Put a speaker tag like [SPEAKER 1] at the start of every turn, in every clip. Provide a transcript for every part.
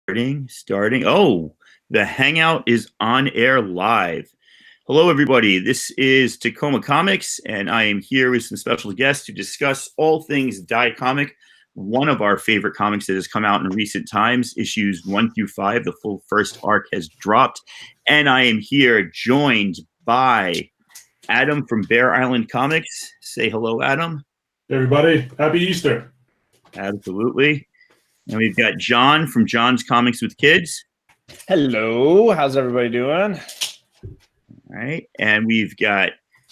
[SPEAKER 1] Starting. Oh, the Hangout is on air live. Hello, everybody. This is Tacoma Comics, and I am here with some special guests to discuss all things Die Comic, one of our favorite comics that has come out in recent times. Issues 1 through 5, the full first arc has dropped, and I am here joined by Adam from Bear Island Comics. Say hello, Adam.
[SPEAKER 2] Hey everybody, happy Easter.
[SPEAKER 1] Absolutely. And we've got John from John's Comics with Kids.
[SPEAKER 3] Hello, how's everybody doing?
[SPEAKER 1] All right. And we've got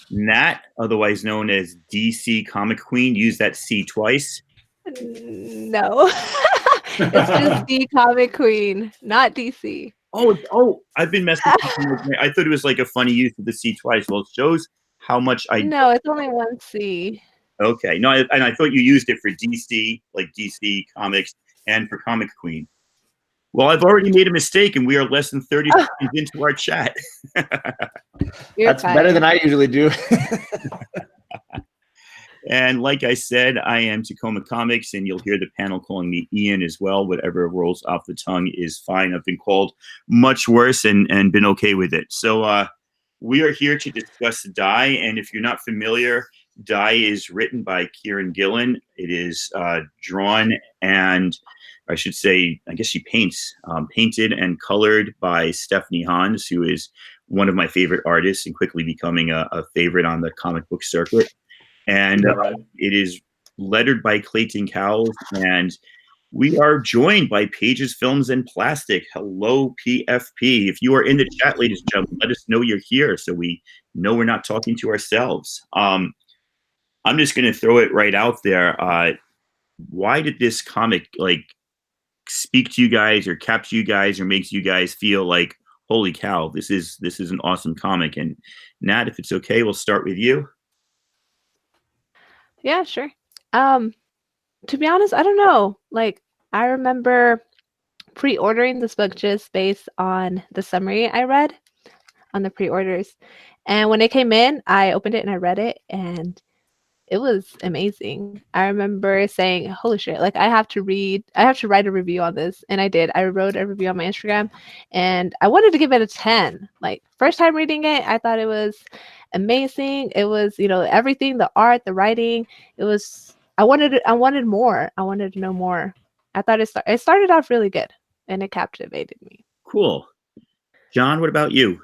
[SPEAKER 1] Nat, otherwise known as DComicQueen. Use that C twice.
[SPEAKER 4] No. It's just DComicQueen, not DC.
[SPEAKER 1] Oh, I've been messing with I thought it was like a funny use of the C twice. Well, it shows how much I...
[SPEAKER 4] No, it's only one C.
[SPEAKER 1] Okay. No, and I thought you used it for DC, like DC Comics, and for Comic Queen. Well, I've already made a mistake, and we are less than 30 seconds into our chat.
[SPEAKER 3] That's better than I usually do.
[SPEAKER 1] And like I said, I am Tacoma Comics, and you'll hear the panel calling me Ian as well. Whatever rolls off the tongue is fine. I've been called much worse and been okay with it. So we are here to discuss Die, and if you're not familiar, Die is written by Kieron Gillen. It is drawn and, I should say, I guess she paints, painted and colored by Stephanie Hans, who is one of my favorite artists and quickly becoming a favorite on the comic book circuit. And it is lettered by Clayton Cowles, and we are joined by Pages, Films, and Plastic. Hello, PFP. If you are in the chat, ladies and gentlemen, let us know you're here so we know we're not talking to ourselves. I'm just going to throw it right out there. Why did this comic speak to you guys or capture you guys or makes you guys feel like, holy cow, this is an awesome comic? And Nat, if it's okay, we'll start with you.
[SPEAKER 4] Yeah, sure. To be honest, I don't know. I remember pre-ordering this book just based on the summary I read on the pre-orders. And when it came in, I opened it and I read it, and it was amazing. I remember saying, holy shit, I have to write a review on this. And I did. I wrote a review on my Instagram, and I wanted to give it a 10. First time reading it, I thought it was amazing. It was, everything, the art, the writing. It was, I wanted more. I wanted to know more. I thought it started off really good, and it captivated me.
[SPEAKER 1] Cool. John, what about you?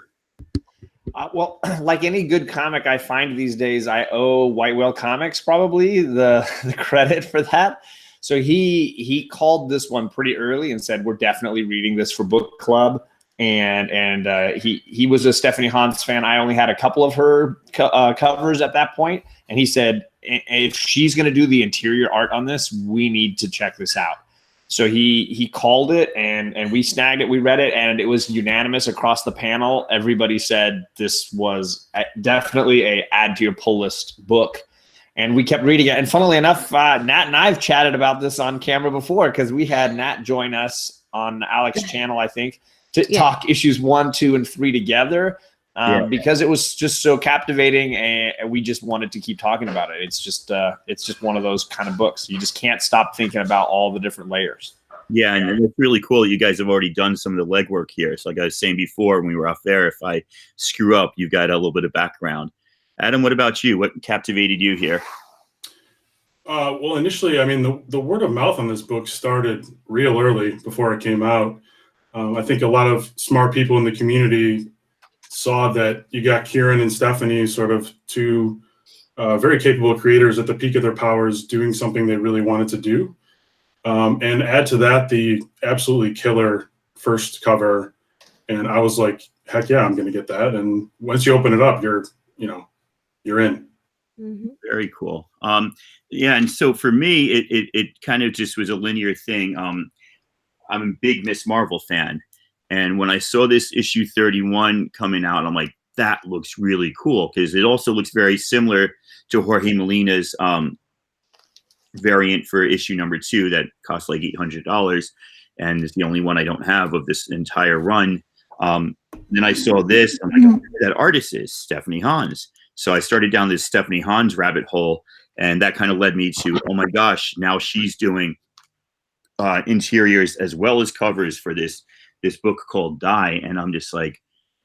[SPEAKER 3] Well, like any good comic I find these days, I owe White Whale Comics probably the credit for that. So he called this one pretty early and said, we're definitely reading this for book club. And he was a Stephanie Hans fan. I only had a couple of her covers at that point. And he said, if she's going to do the interior art on this, we need to check this out. So he called it, and we snagged it. We read it, and it was unanimous across the panel. Everybody said this was definitely a add to your pull list book. And we kept reading it. And funnily enough, Nat and I have chatted about this on camera before, because we had Nat join us on Alex's channel, I think, to talk issues 1, 2, and 3 together. Because it was just so captivating, and we just wanted to keep talking about it. It's just one of those kind of books. You just can't stop thinking about all the different layers.
[SPEAKER 1] Yeah, and it's really cool that you guys have already done some of the legwork here. So like I was saying before when we were off there, if I screw up, you've got a little bit of background. Adam, what about you? What captivated you here?
[SPEAKER 2] Well, initially, I mean, the word of mouth on this book started real early before it came out. I think a lot of smart people in the community saw that you got Kieron and Stephanie, sort of two very capable creators at the peak of their powers, doing something they really wanted to do. And add to that the absolutely killer first cover. And I was like, heck yeah, I'm going to get that. And once you open it up, you're in.
[SPEAKER 4] Mm-hmm.
[SPEAKER 1] Very cool. Yeah, and so for me, it kind of just was a linear thing. I'm a big Miss Marvel fan. And when I saw this issue 31 coming out, I'm like, that looks really cool, because it also looks very similar to Jorge Molina's variant for issue number 2 that costs like $800, and it's the only one I don't have of this entire run. Then I saw this, I'm like, oh, that artist is Stephanie Hans. So I started down this Stephanie Hans rabbit hole, and that kind of led me to, oh my gosh, now she's doing interiors as well as covers for this book called Die, and I'm just like,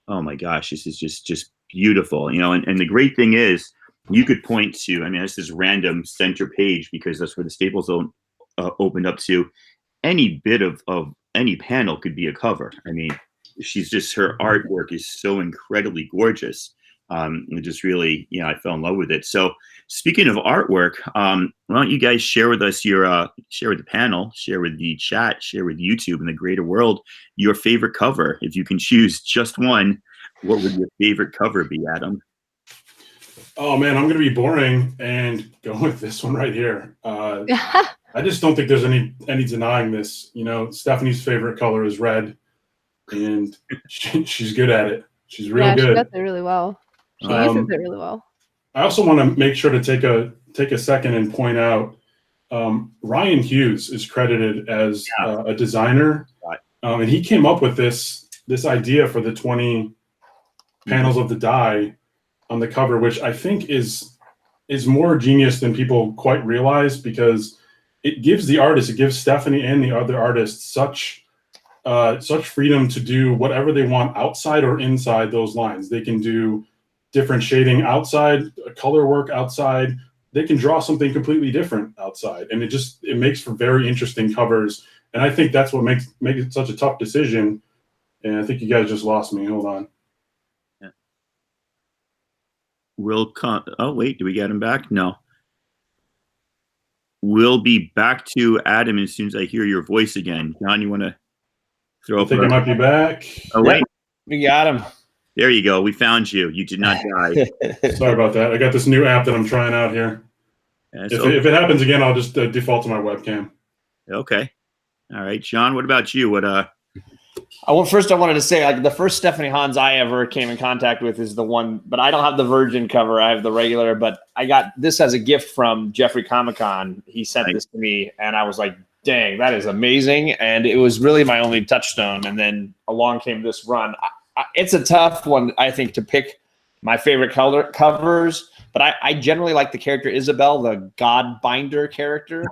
[SPEAKER 1] oh my gosh, this is just beautiful, you know. And the great thing is, you could point to, I mean, this is random center page because that's where the Staples Zone opened up to. Any bit of any panel could be a cover. I mean, she's just, her artwork is so incredibly gorgeous. It just really, you know, I fell in love with it. So speaking of artwork, why don't you guys share with us your, share with the panel, share with the chat, share with YouTube and the greater world, your favorite cover. If you can choose just one, what would your favorite cover be, Adam?
[SPEAKER 2] Oh man, I'm going to be boring and go with this one right here. I just don't think there's any denying this. You know, Stephanie's favorite color is red, and she's good at it. She's real good.
[SPEAKER 4] She does it really well. She uses it really well.
[SPEAKER 2] I also want to make sure to take a second and point out Ryan Hughes is credited as a designer, and he came up with this idea for the 20 panels of the die on the cover, which I think is more genius than people quite realize, because it gives the artist, it gives Stephanie and the other artists such freedom to do whatever they want outside or inside those lines. They can do different shading outside, color work outside. They can draw something completely different outside, and it makes for very interesting covers. And I think that's what makes it such a tough decision. And I think you guys just lost me. Hold on.
[SPEAKER 1] Yeah. Oh wait, do we get him back? No. We'll be back to Adam as soon as I hear your voice again. John, you want to throw up?
[SPEAKER 2] I think I might be back.
[SPEAKER 1] Oh wait,
[SPEAKER 3] We got him.
[SPEAKER 1] there you go. We found you. You did not die.
[SPEAKER 2] Sorry about that. I got this new app that I'm trying out here. If it happens again, I'll just default to my webcam.
[SPEAKER 1] Okay. All right, John. What about you? What?
[SPEAKER 3] First, I wanted to say, like, the first Stephanie Hans I ever came in contact with is the one, but I don't have the Virgin cover. I have the regular, but I got this as a gift from Jeffrey Comic-Con. He sent this to me, and I was like, dang, that is amazing. And it was really my only touchstone. And then along came this run. It's a tough one, I think, to pick my favorite covers, but I generally like the character Isabel, the God Binder character.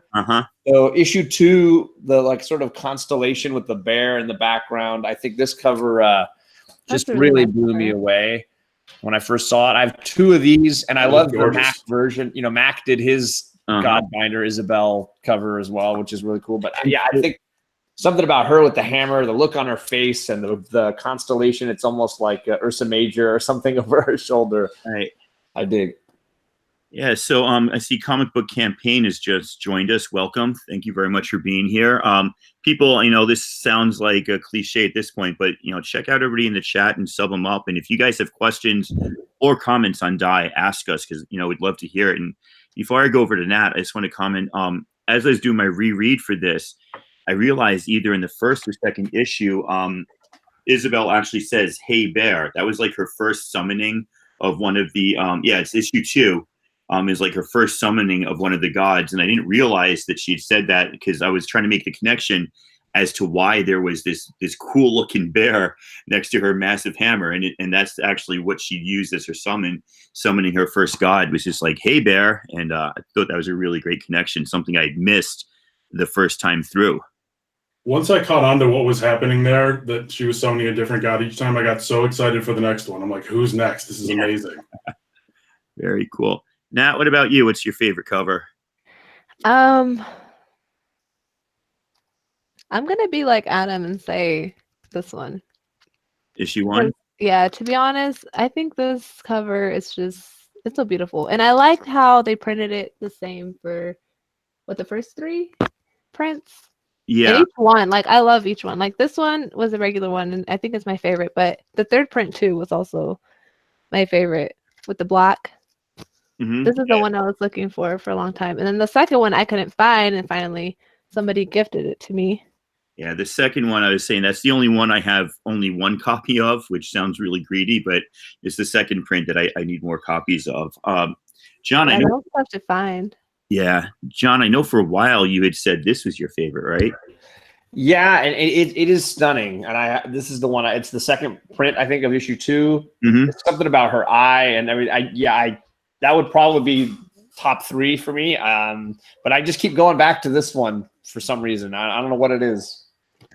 [SPEAKER 3] So issue 2, the like sort of constellation with the bear in the background. I think this cover just really blew me away when I first saw it. I have 2 of these, and I love the Mac version. You know, Mac did his God Binder Isabel cover as well, which is really cool. But yeah, I think something about her with the hammer, the look on her face, and the constellation, it's almost like Ursa Major or something over her shoulder. I dig.
[SPEAKER 1] Yeah, so I see Comic Book Campaign has just joined us. Welcome. Thank you very much for being here. People, you know, this sounds like a cliche at this point, but, you know, check out everybody in the chat and sub them up. And if you guys have questions or comments on Die, ask us, because, you know, we'd love to hear it. And before I go over to Nat, I just want to comment, as I was doing my reread for this, I realized either in the first or second issue, Isabel actually says, "Hey Bear." That was like her first summoning of one of the, it's issue 2. Is like her first summoning of one of the gods. And I didn't realize that she'd said that, because I was trying to make the connection as to why there was this cool looking bear next to her massive hammer. And that's actually what she used as her summoning her first god, was just like, "Hey Bear." And I thought that was a really great connection, something I'd missed the first time through.
[SPEAKER 2] Once I caught on to what was happening there, that she was summoning a different god each time, I got so excited for the next one. I'm like, who's next? This is amazing.
[SPEAKER 1] Very cool. Nat, what about you? What's your favorite cover?
[SPEAKER 4] I'm gonna be like Adam and say this one.
[SPEAKER 1] Issue 1?
[SPEAKER 4] Yeah, to be honest, I think this cover is it's so beautiful. And I liked how they printed it the same for the first 3 prints.
[SPEAKER 1] Yeah.
[SPEAKER 4] And each one, like, I love each one. Like, this one was a regular one, and I think it's my favorite, but the 3rd print too was also my favorite with the black. This is the one I was looking for a long time. And then the second one I couldn't find, and finally somebody gifted it to me.
[SPEAKER 1] Yeah, the second one, I was saying, that's the only one I have only 1 copy of, which sounds really greedy, but it's the second print that I need more copies of. John, I know
[SPEAKER 4] tough to find.
[SPEAKER 1] Yeah, John, I know for a while you had said this was your favorite, right?
[SPEAKER 3] Yeah, and it is stunning. And this is the one. It's the second print, I think, of issue 2. It's something about her eye and everything. That would probably be top 3 for me. But I just keep going back to this one for some reason. I don't know what it is.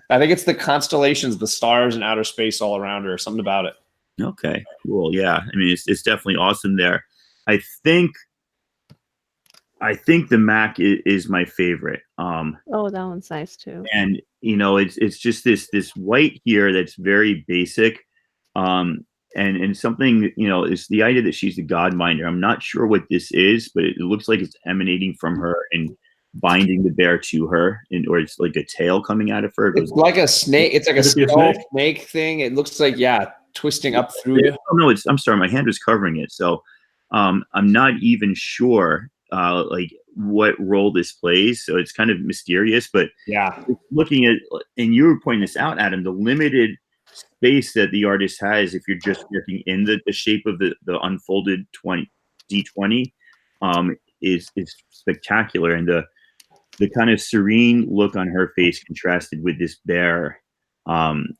[SPEAKER 3] I think it's the constellations, the stars and outer space all around her, something about it.
[SPEAKER 1] Okay, cool. Yeah, I mean, it's definitely awesome there. I think the Mac is my favorite.
[SPEAKER 4] Oh, that one's nice too.
[SPEAKER 1] And it's just this white here that's very basic. And something, is the idea that she's the God minder. I'm not sure what this is, but it looks like it's emanating from her and binding the bear to her, or it's like a tail coming out of her.
[SPEAKER 3] It's like a snake. It's like a snake thing. It looks like, twisting up through it.
[SPEAKER 1] Oh no, I'm sorry, my hand was covering it. So I'm not even sure like what role this plays. So it's kind of mysterious, but looking at, and you were pointing this out, Adam, the limited space that the artist has if you're just working in the shape of the unfolded D20 is spectacular. And the kind of serene look on her face contrasted with this bear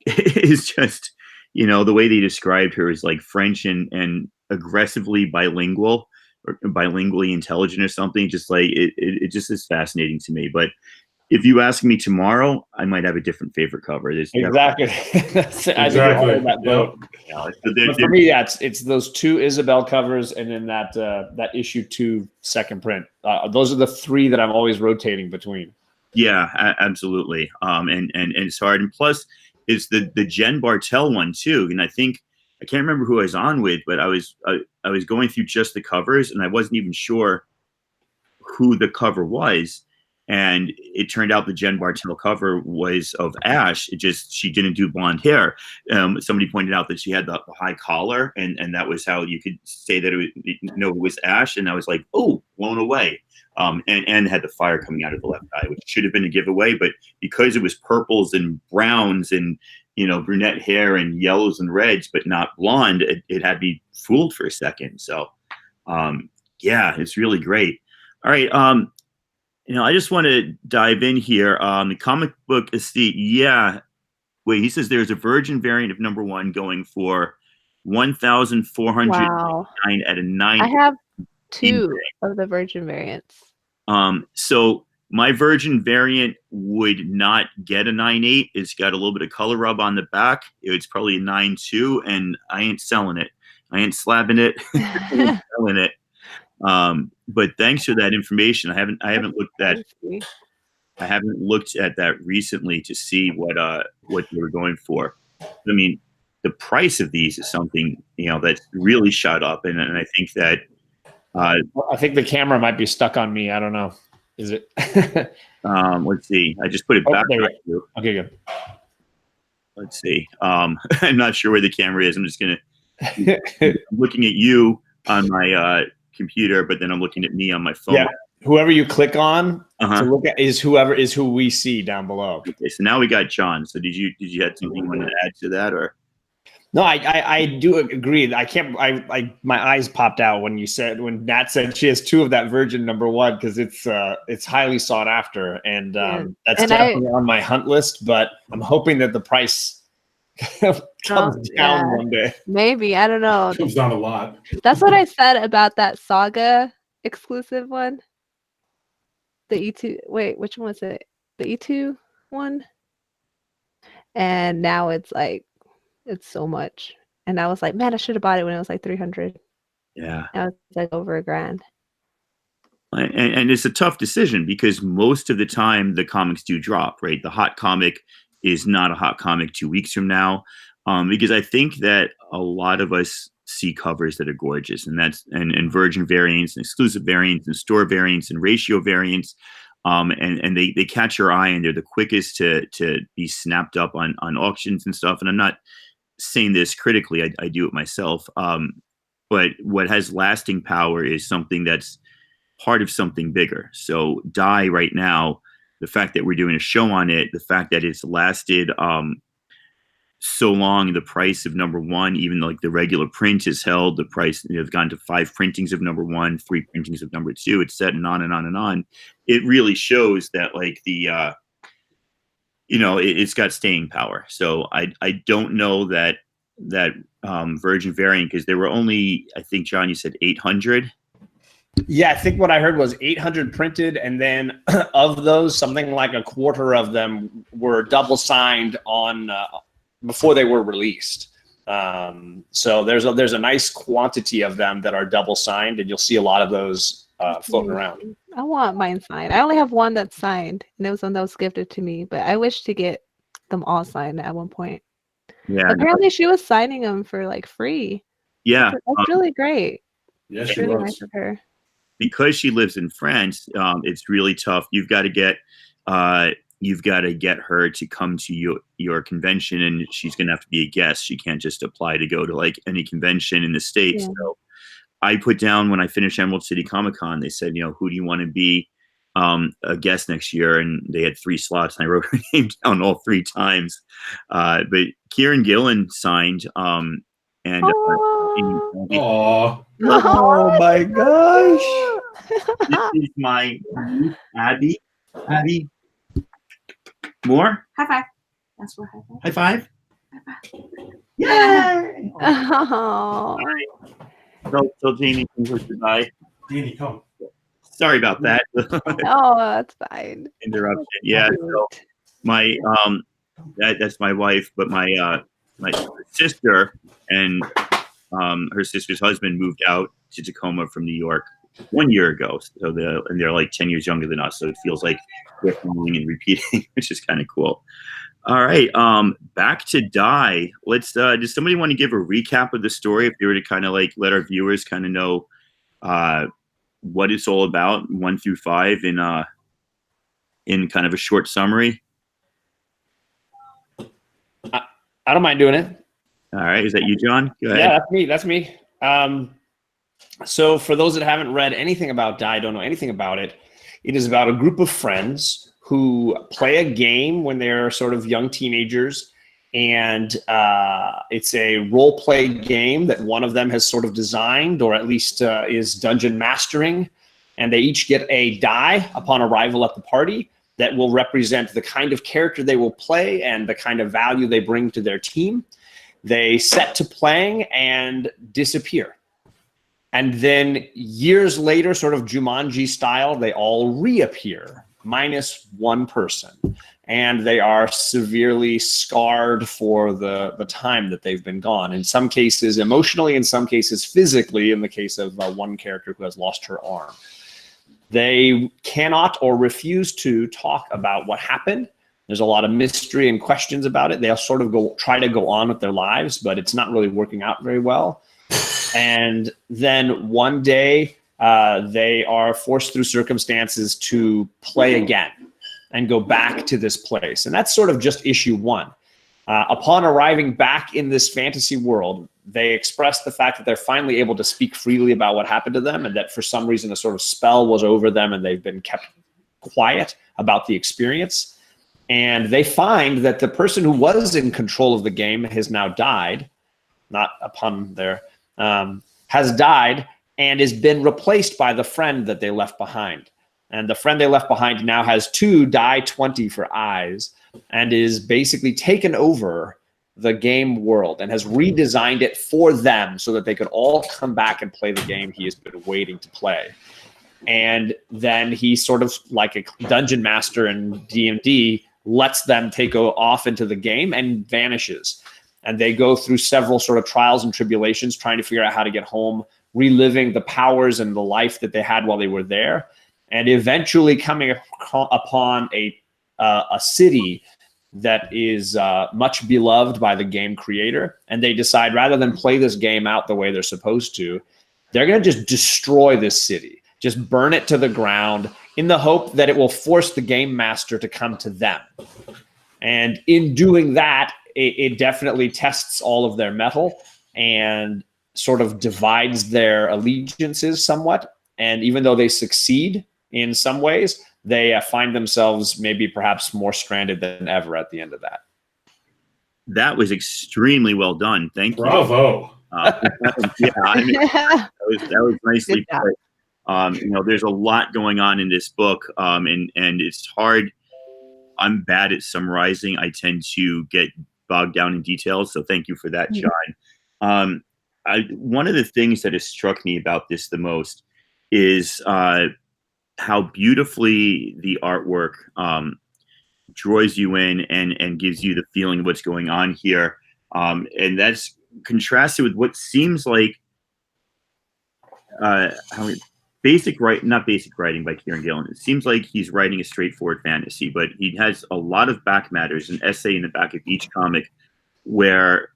[SPEAKER 1] is just, the way they described her is like French and aggressively bilingual or bilingually intelligent or something. Just like it just is fascinating to me. But if you ask me tomorrow, I might have a different favorite cover.
[SPEAKER 3] Exactly.
[SPEAKER 2] Exactly.
[SPEAKER 3] But for me, it's those 2 Isabel covers, and then that issue 2 second print. Those are the 3 that I'm always rotating between.
[SPEAKER 1] Yeah, absolutely. And it's hard. And plus, it's the Jen Bartel one too. And I can't remember who I was on with, but I was going through just the covers, and I wasn't even sure who the cover was. And it turned out the Jen Bartel cover was of Ash. She didn't do blonde hair. Somebody pointed out that she had the high collar, and that was how you could say that it was Ash. And I was like, oh, blown away. And had the fire coming out of the left eye, which should have been a giveaway, but because it was purples and browns and brunette hair and yellows and reds, but not blonde, it had me fooled for a second. So, it's really great. All right. I just want to dive in here. The comic book estate. Yeah. Wait, he says there's a virgin variant of number 1 going for 1,409 at a 9.
[SPEAKER 4] I have 2 of the virgin variants.
[SPEAKER 1] So my virgin variant would not get a 9.8. It's got a little bit of color rub on the back. It's probably a 9.2, and I ain't selling it. I ain't slabbing it. I ain't selling it. But thanks for that information. I haven't looked at that recently to see what they were going for. I mean, the price of these is something that's really shot up, and I think that
[SPEAKER 3] I think the camera might be stuck on me. I don't know. Is it?
[SPEAKER 1] Let's see. I just put it back on you.
[SPEAKER 3] Okay, good.
[SPEAKER 1] Let's see. I'm not sure where the camera is. I'm just gonna I'm looking at you on my computer, but then I'm looking at me on my phone.
[SPEAKER 3] Yeah. Whoever you click on to look at is who we see down below.
[SPEAKER 1] Okay, so now we got John. So did you have something you wanted to add to that, or?
[SPEAKER 3] No, I do agree. My eyes popped out when Nat said she has 2 of that virgin number 1, because it's highly sought after, and that's definitely on my hunt list. But I'm hoping that the price comes down one day.
[SPEAKER 4] Maybe, I don't know.
[SPEAKER 2] It comes down a lot.
[SPEAKER 4] That's what I said about that Saga exclusive one. The E2. Wait, which one was it? The E2 one. And now it's so much. And I was like, man, I should have bought it when it was like 300.
[SPEAKER 1] Yeah.
[SPEAKER 4] Now it's like over $1,000.
[SPEAKER 1] And it's a tough decision, because most of the time the comics do drop, right? The hot comic is not a hot comic 2 weeks from now, because I think that a lot of us see covers that are gorgeous, and and virgin variants and exclusive variants and store variants and ratio variants, and they catch your eye, and they're the quickest to be snapped up on auctions and stuff. And I'm not saying this critically, I do it myself, but what has lasting power is something that's part of something bigger. So Die right now, the fact that we're doing a show on it, the fact that it's lasted so long, the price of number 1, even like the regular print is held, the price, have gone to 5 printings of number 1, 3 printings of number 2, it's set and on and on and on. It really shows that like the it's got staying power. So I don't know that virgin variant, because there were only, I think, John, you said 800.
[SPEAKER 3] Yeah, I think what I heard was 800 printed, and then of those, something like a quarter of them were double signed on before they were released. So there's a nice quantity of them that are double signed, and you'll see a lot of those floating around.
[SPEAKER 4] I want mine signed. I only have one that's signed, and it was one that was gifted to me. But I wish to get them all signed at one point.
[SPEAKER 1] Yeah.
[SPEAKER 4] Apparently, she was signing them for like free.
[SPEAKER 1] Yeah.
[SPEAKER 4] That's really great.
[SPEAKER 2] Yeah,
[SPEAKER 4] It's
[SPEAKER 2] she
[SPEAKER 4] really
[SPEAKER 2] was.
[SPEAKER 4] nice of her.
[SPEAKER 1] Because she lives in France, it's really tough. You've got to get her to come to your convention, and she's going to have to be a guest. She can't just apply to go to like any convention in the States.
[SPEAKER 4] Yeah.
[SPEAKER 1] So I put down when I finished Emerald City Comic Con, they said, who do you want to be a guest next year? And they had 3 slots, and I wrote her name down all 3 times. But Kieron Gillen signed, and
[SPEAKER 2] Aw.
[SPEAKER 3] Oh my gosh!
[SPEAKER 1] this is my niece, Abby. Abby Moore.
[SPEAKER 5] High five. That's what high five.
[SPEAKER 1] High five.
[SPEAKER 5] High five.
[SPEAKER 1] Yay!
[SPEAKER 4] Oh.
[SPEAKER 1] So Jamie can push goodbye.
[SPEAKER 2] Danny, come.
[SPEAKER 1] Sorry about that.
[SPEAKER 4] Oh, that's fine.
[SPEAKER 1] Interruption. Yeah. So my that's my wife, but my sister and her sister's husband moved out to Tacoma from New York 1 year ago. So they're like 10 years younger than us. So it feels like we're filming and repeating, which is kind of cool. All right. Back to Die. Let's does somebody want to give a recap of the story if they were to kind of like let our viewers kind of know what it's all about, 1 through 5 in kind of a short summary?
[SPEAKER 3] I don't mind doing it.
[SPEAKER 1] All right. Is that you, John? Go ahead.
[SPEAKER 3] Yeah, that's me. So for those that haven't read anything about Die, don't know anything about it, it is about a group of friends who play a game when they're sort of young teenagers. And it's a role play game that one of them has sort of designed, or at least is dungeon mastering. And they each get a die upon arrival at the party that will represent the kind of character they will play and the kind of value they bring to their team. They set to playing and disappear. And then years later, sort of Jumanji style, they all reappear, minus one person. And they are severely scarred for the time that they've been gone. In some cases emotionally, in some cases physically, in the case of one character who has lost her arm. They cannot or refuse to talk about what happened. There's a lot of mystery and questions about it. They'll sort of try to go on with their lives, but it's not really working out very well. And then one day they are forced through circumstances to play again and go back to this place. And that's sort of just issue 1. Upon arriving back in this fantasy world, they express the fact that they're finally able to speak freely about what happened to them, and that for some reason a sort of spell was over them and they've been kept quiet about the experience. And they find that the person who was in control of the game has now died, not upon their, has died and has been replaced by the friend that they left behind. And the friend they left behind now has 2 die 20 for eyes and is basically taken over the game world and has redesigned it for them so that they could all come back and play the game he has been waiting to play. And then he sort of, like a dungeon master in D&D, lets them take off into the game and vanishes. And they go through several sort of trials and tribulations trying to figure out how to get home, reliving the powers and the life that they had while they were there, and eventually coming upon a city that is much beloved by the game creator. And they decide, rather than play this game out the way they're supposed to, they're going to just destroy this city, just burn it to the ground in the hope that it will force the game master to come to them. And in doing that, it definitely tests all of their mettle and sort of divides their allegiances somewhat. And even though they succeed in some ways, they find themselves maybe perhaps more stranded than ever at the end of that.
[SPEAKER 1] That was extremely well done. Thank you.
[SPEAKER 2] Bravo.
[SPEAKER 1] Yeah, I mean, that was nicely put. There's a lot going on in this book, and it's hard. I'm bad at summarizing. I tend to get bogged down in details. So thank you for that, John. One of the things that has struck me about this the most is how beautifully the artwork draws you in and gives you the feeling of what's going on here. And that's contrasted with what seems like not basic writing by Kieron Gillen. It seems like he's writing a straightforward fantasy, but he has a lot of back matters, an essay in the back of each comic where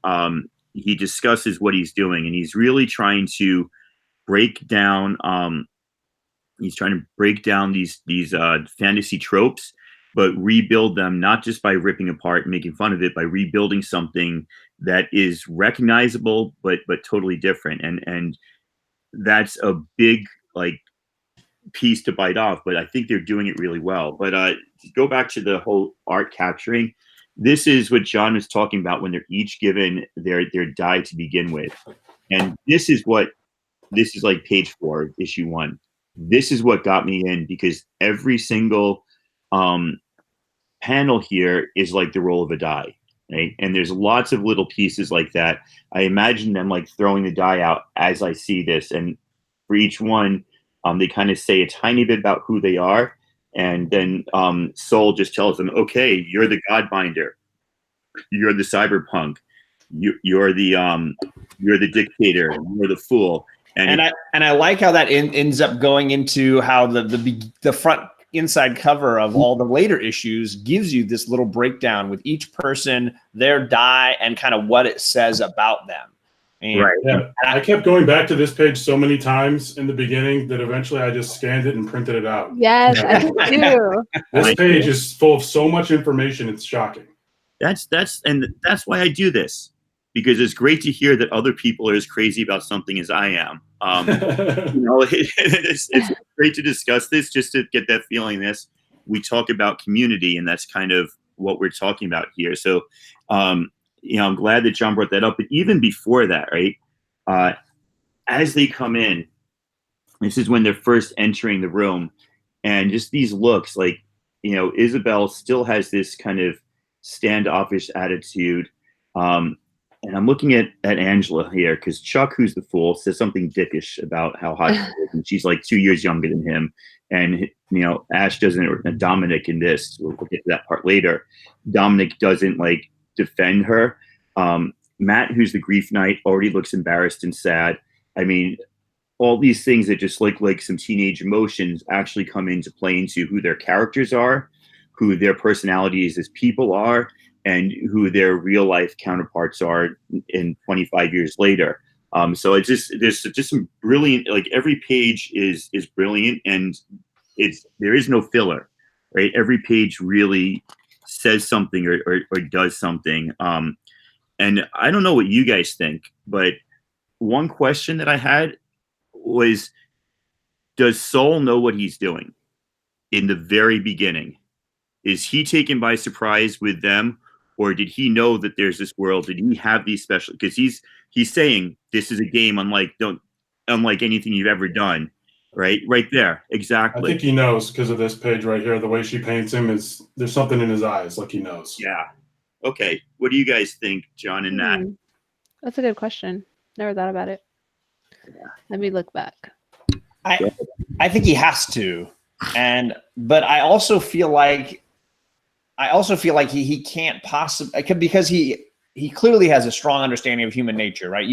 [SPEAKER 1] he discusses what he's doing, and he's really trying to break down these fantasy tropes, but rebuild them not just by ripping apart and making fun of it, by rebuilding something that is recognizable but totally different. And that's a big piece to bite off, but I think they're doing it really well. But to go back to the whole art capturing, this is what John was talking about when they're each given their die to begin with. And this is like page 4 of issue 1. This is what got me in, because every single panel here is like the roll of a die, right? And there's lots of little pieces like that. I imagine them like throwing the die out as I see this, and for each one, they kind of say a tiny bit about who they are, and then Soul just tells them, "Okay, you're the Godbinder, you're the cyberpunk, you're the dictator, you're the fool."
[SPEAKER 3] And I like how that ends up going into how the front inside cover of all the later issues gives you this little breakdown with each person, their die, and kind of what it says about them. And
[SPEAKER 1] right.
[SPEAKER 2] Yeah. I kept going back to this page so many times in the beginning that eventually I just scanned it and printed it out.
[SPEAKER 4] Yes, I do too.
[SPEAKER 2] This page is full of so much information. It's shocking.
[SPEAKER 1] That's why I do this, because it's great to hear that other people are as crazy about something as I am. It's great to discuss this, just to get that feeling. We talk about community, and that's kind of what we're talking about here. So, I'm glad that John brought that up. But even before that, right, as they come in, this is when they're first entering the room, and just these looks, like, Isabel still has this kind of standoffish attitude. And I'm looking at Angela here, because Chuck, who's the fool, says something dickish about how hot she is, and she's like 2 years younger than him. And Ash doesn't, or Dominic in this, we'll get to that part later. Dominic doesn't defend her. Matt, who's the grief knight, already looks embarrassed and sad. I mean, all these things that just look like some teenage emotions actually come into play into who their characters are, who their personalities as people are, and who their real life counterparts are in 25 years later. So there's just some brilliant, every page is brilliant, and there is no filler, right? Every page really says something or does something. And I don't know what you guys think, but one question that I had was, does Soul know what he's doing in the very beginning? Is he taken by surprise with them? Or did he know that there's this world? Did he have these special? Because he's saying this is a game unlike anything you've ever done, right? Right there, exactly.
[SPEAKER 2] I think he knows because of this page right here. The way she paints him there's something in his eyes, like he knows.
[SPEAKER 1] Yeah. Okay. What do you guys think, John and Nat?
[SPEAKER 4] That's a good question. Never thought about it.
[SPEAKER 1] Yeah.
[SPEAKER 4] Let me look back.
[SPEAKER 3] I think he has to, but I also feel like he can't possibly, because he clearly has a strong understanding of human nature, right?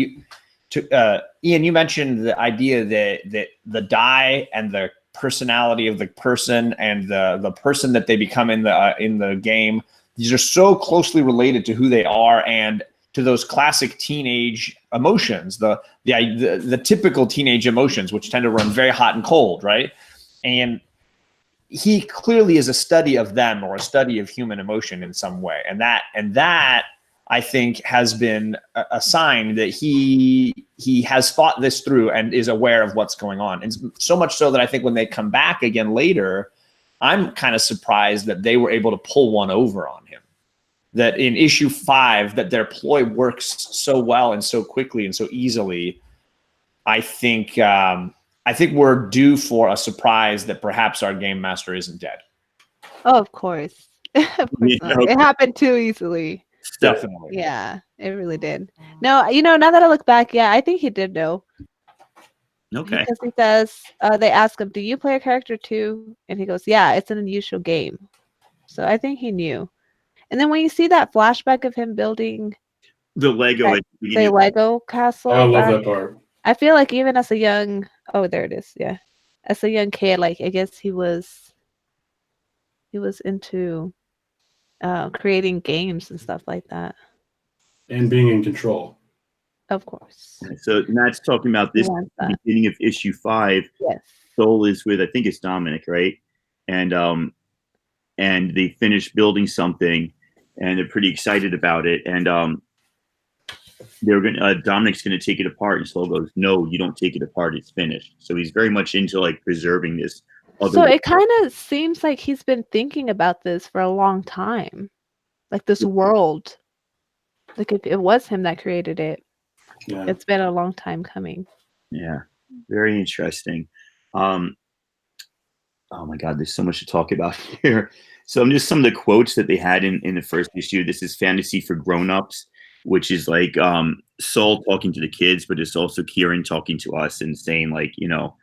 [SPEAKER 3] Ian, you mentioned the idea that the die and the personality of the person and the person that they become in the game, these are so closely related to who they are and to those classic teenage emotions, the typical teenage emotions, which tend to run very hot and cold, right? And he clearly is a study of them, or a study of human emotion in some way. And that I think has been a sign that he has thought this through and is aware of what's going on. And so much so that I think when they come back again later, I'm kind of surprised that they were able to pull one over on him. That in issue 5, that their ploy works so well and so quickly and so easily. I think we're due for a surprise that perhaps our game master isn't dead.
[SPEAKER 4] Oh, of course. Of course not. It happened too easily.
[SPEAKER 3] Definitely.
[SPEAKER 4] Yeah, it really did. No, now that I look back, yeah, I think he did know.
[SPEAKER 1] Okay.
[SPEAKER 4] Because he says, they ask him, "Do you play a character too?" And he goes, "Yeah, it's an unusual game." So I think he knew. And then when you see that flashback of him building
[SPEAKER 1] The Lego
[SPEAKER 4] that,
[SPEAKER 1] at the
[SPEAKER 4] the
[SPEAKER 1] beginning.
[SPEAKER 4] Lego
[SPEAKER 2] Oh, I
[SPEAKER 4] castle,
[SPEAKER 2] love that part.
[SPEAKER 4] I feel like even as a young, oh, there it is, yeah, as a young kid, like I guess he was into creating games and stuff like that.
[SPEAKER 2] And being in control.
[SPEAKER 4] Of course,
[SPEAKER 1] So Matt's talking about
[SPEAKER 4] he
[SPEAKER 1] this
[SPEAKER 4] wants that.
[SPEAKER 1] beginning of issue 5.
[SPEAKER 4] Yes.
[SPEAKER 1] Soul is with, I think it's Dominic, right? And they finish building something, and they're pretty excited about it. And they're gonna Dominic's gonna take it apart, and Soul goes, "No, you don't take it apart. It's finished." So he's very much into like preserving this.
[SPEAKER 4] So it kind of seems like he's been thinking about this for a long time, like this world. Like if it was him that created it,
[SPEAKER 2] Yeah.
[SPEAKER 4] it's been a long time coming.
[SPEAKER 1] Yeah, very interesting. Oh my God, there's so much to talk about here. So just some of the quotes that they had in the first issue. This is fantasy for grown-ups, which is like Soul talking to the kids, but it's also Kieron talking to us and saying like, you know,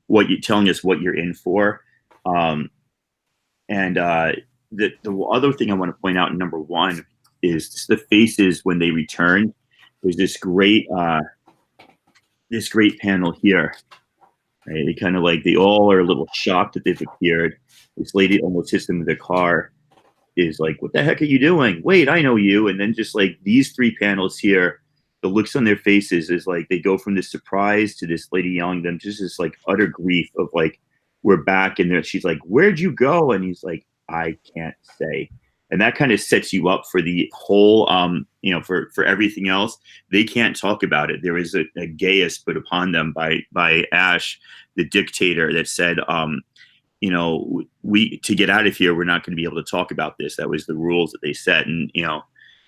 [SPEAKER 1] what you're telling us what you're in for. And the other thing I want to point out in number 1 is the faces when they return. There's this great panel here. Right? They kind of like, they all are a little shocked that they've appeared. This lady almost hits them with a car, is like, "What the heck are you doing? Wait, I know you." And then just like these 3 panels here, the looks on their faces is like they go from this surprise to this lady yelling them, just this like utter grief of like, "We're back." And she's like, "Where'd you go?" And he's like, "I can't say." And that kind of sets you up for the whole, you know, for everything else. They can't talk about it. There is a geas put upon them by Ash, the dictator, that said, you know, to get out of here, we're not going to be able to talk about this. That was the rules that they set. And, you know,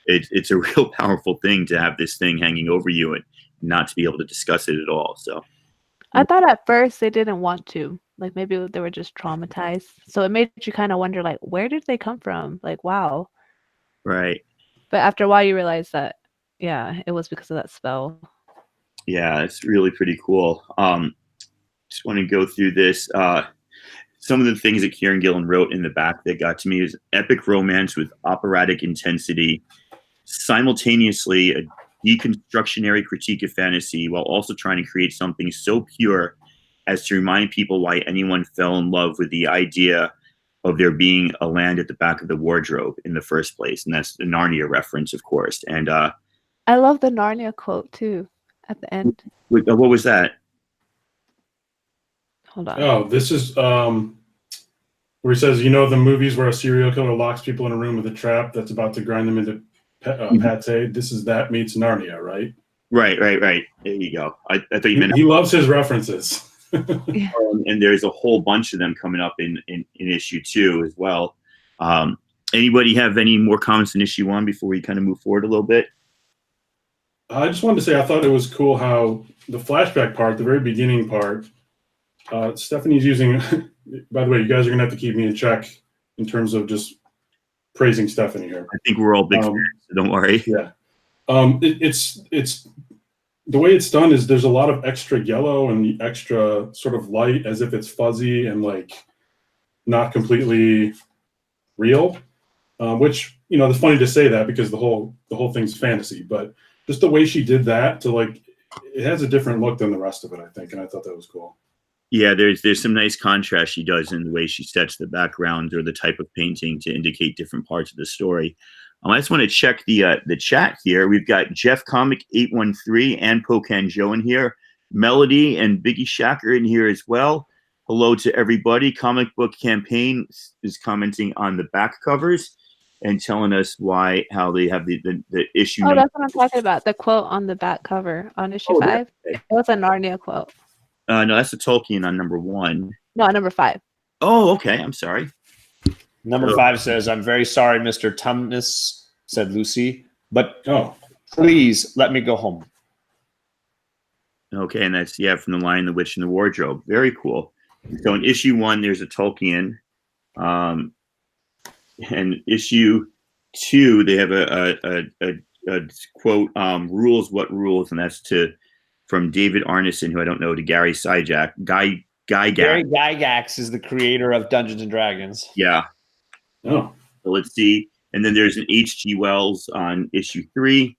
[SPEAKER 1] it's a real powerful thing to have this thing hanging over you and not to be able to discuss it at all. So
[SPEAKER 4] I thought at first they didn't want to. Like maybe they were just traumatized. So it made you kind of wonder, like, where did they come from? Like, wow.
[SPEAKER 1] right.
[SPEAKER 4] But after a while, you realize that, yeah, it was because of that spell.
[SPEAKER 1] Yeah, it's really pretty cool. Just want to go through this. Some of the things that Kieron Gillen wrote in the back that got to me is epic romance with operatic intensity, simultaneously a deconstructionary critique of fantasy while also trying to create something so pure as to remind people why anyone fell in love with the idea of there being a land at the back of the wardrobe in the first place. And that's the Narnia reference, of course. And
[SPEAKER 4] I love the Narnia quote too at the end.
[SPEAKER 1] what was that?
[SPEAKER 4] Hold on.
[SPEAKER 2] Oh, this is where he says, "You know the movies where a serial killer locks people in a room with a trap that's about to grind them into pate? This is that meets Narnia, right?"
[SPEAKER 1] Right. There you go. I thought you meant.
[SPEAKER 2] He loves his references.
[SPEAKER 1] And there's a whole bunch of them coming up in issue 2 as well. Anybody have any more comments in issue 1 before we kind of move forward a little bit?
[SPEAKER 2] I just wanted to say I thought it was cool how the flashback part, the very beginning part, Stephanie's using. By the way, you guys are gonna have to keep me in check in terms of just praising Stephanie here.
[SPEAKER 1] I think we're all big fans, so don't worry.
[SPEAKER 2] Yeah, it's the way it's done is there's a lot of extra yellow and the extra sort of light as if it's fuzzy and like not completely real, which, you know, it's funny to say that because the whole thing's fantasy, but just the way she did that to like, it has a different look than the rest of it, I think, and I thought that was cool.
[SPEAKER 1] Yeah, there's some nice contrast she does in the way she sets the background or the type of painting to indicate different parts of the story. I just want to check the chat here. We've got Jeff Comic 813 and Pocan Joe in here. Melody and Biggie Shacker in here as well. Hello to everybody. Comic Book Campaign is commenting on the back covers and telling us how they have the issue.
[SPEAKER 4] Oh, that's what I'm talking about. The quote on the back cover on issue 5. It was a Narnia quote.
[SPEAKER 1] No, that's a Tolkien on number 1.
[SPEAKER 4] No, number 5.
[SPEAKER 1] Oh, okay. I'm sorry.
[SPEAKER 3] Number 5 says, "I'm very sorry, Mr. Tumnus," said Lucy, "but please let me go home."
[SPEAKER 1] Okay, and that's, yeah, from The Lion, the Witch, and the Wardrobe. Very cool. So in issue 1, there's a Tolkien. And issue 2, they have a quote, rules, what rules? And that's from David Arneson, who I don't know, to Gary Gygax. Gary
[SPEAKER 3] Gygax is the creator of Dungeons and Dragons.
[SPEAKER 1] Yeah.
[SPEAKER 2] Oh,
[SPEAKER 1] So let's see. And then there's an H.G. Wells on issue 3,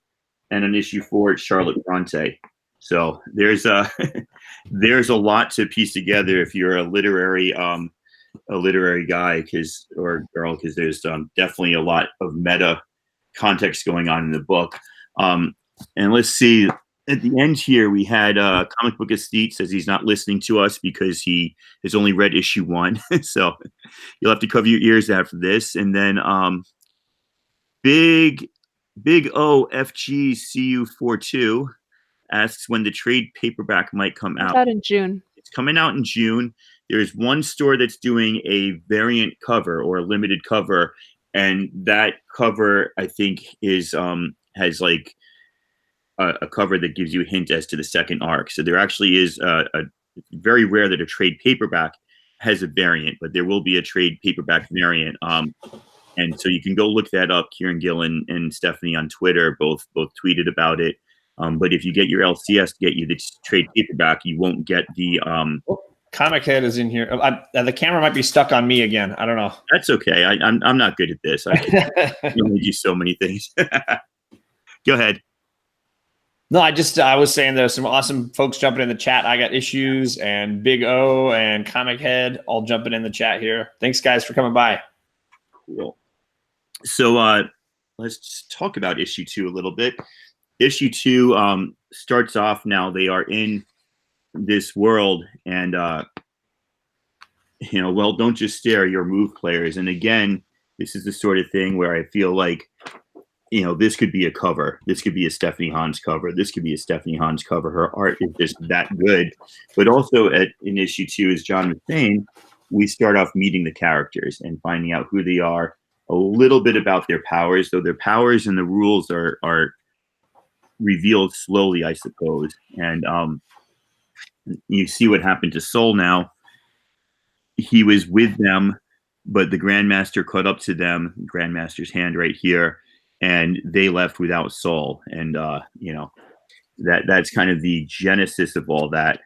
[SPEAKER 1] and on issue 4, it's Charlotte Bronte. So there's a there's a lot to piece together if you're a literary guy or girl, because there's definitely a lot of meta context going on in the book. And let's see. At the end here, we had Comic Book Estate says he's not listening to us because he has only read issue 1. So you'll have to cover your ears after this. And then Big O FG CU42 asks when the trade paperback might come out.
[SPEAKER 4] It's out in June.
[SPEAKER 1] It's coming out in June. There's one store that's doing a variant cover or a limited cover, and that cover I think is has like a cover that gives you a hint as to the second arc. So there actually is a very rare that a trade paperback has a variant, but there will be a trade paperback variant. And so you can go look that up. Kieron, Gillen, and Stephanie on Twitter both tweeted about it. But if you get your LCS to get you the trade paperback, you won't get the
[SPEAKER 3] Comic Head is in here. The camera might be stuck on me again. I don't know.
[SPEAKER 1] That's okay. I'm not good at this. I can only do so many things. Go ahead.
[SPEAKER 3] No, I was saying there's some awesome folks jumping in the chat. I got Issues and Big O and Comic Head all jumping in the chat here. Thanks, guys, for coming by.
[SPEAKER 1] Cool. So let's just talk about issue 2 a little bit. Issue 2 starts off now. They are in this world, and well, don't just stare, your move players. And again, this is the sort of thing where I feel like, this could be a cover. This could be a Stephanie Hans cover. This could be a Stephanie Hans cover. Her art is just that good. But also in issue 2, as John was saying, we start off meeting the characters and finding out who they are, a little bit about their powers, though their powers and the rules are revealed slowly, I suppose. And you see what happened to Soul now. He was with them, but the Grandmaster caught up to them, Grandmaster's hand right here, and they left without Soul. And, that's kind of the genesis of all that.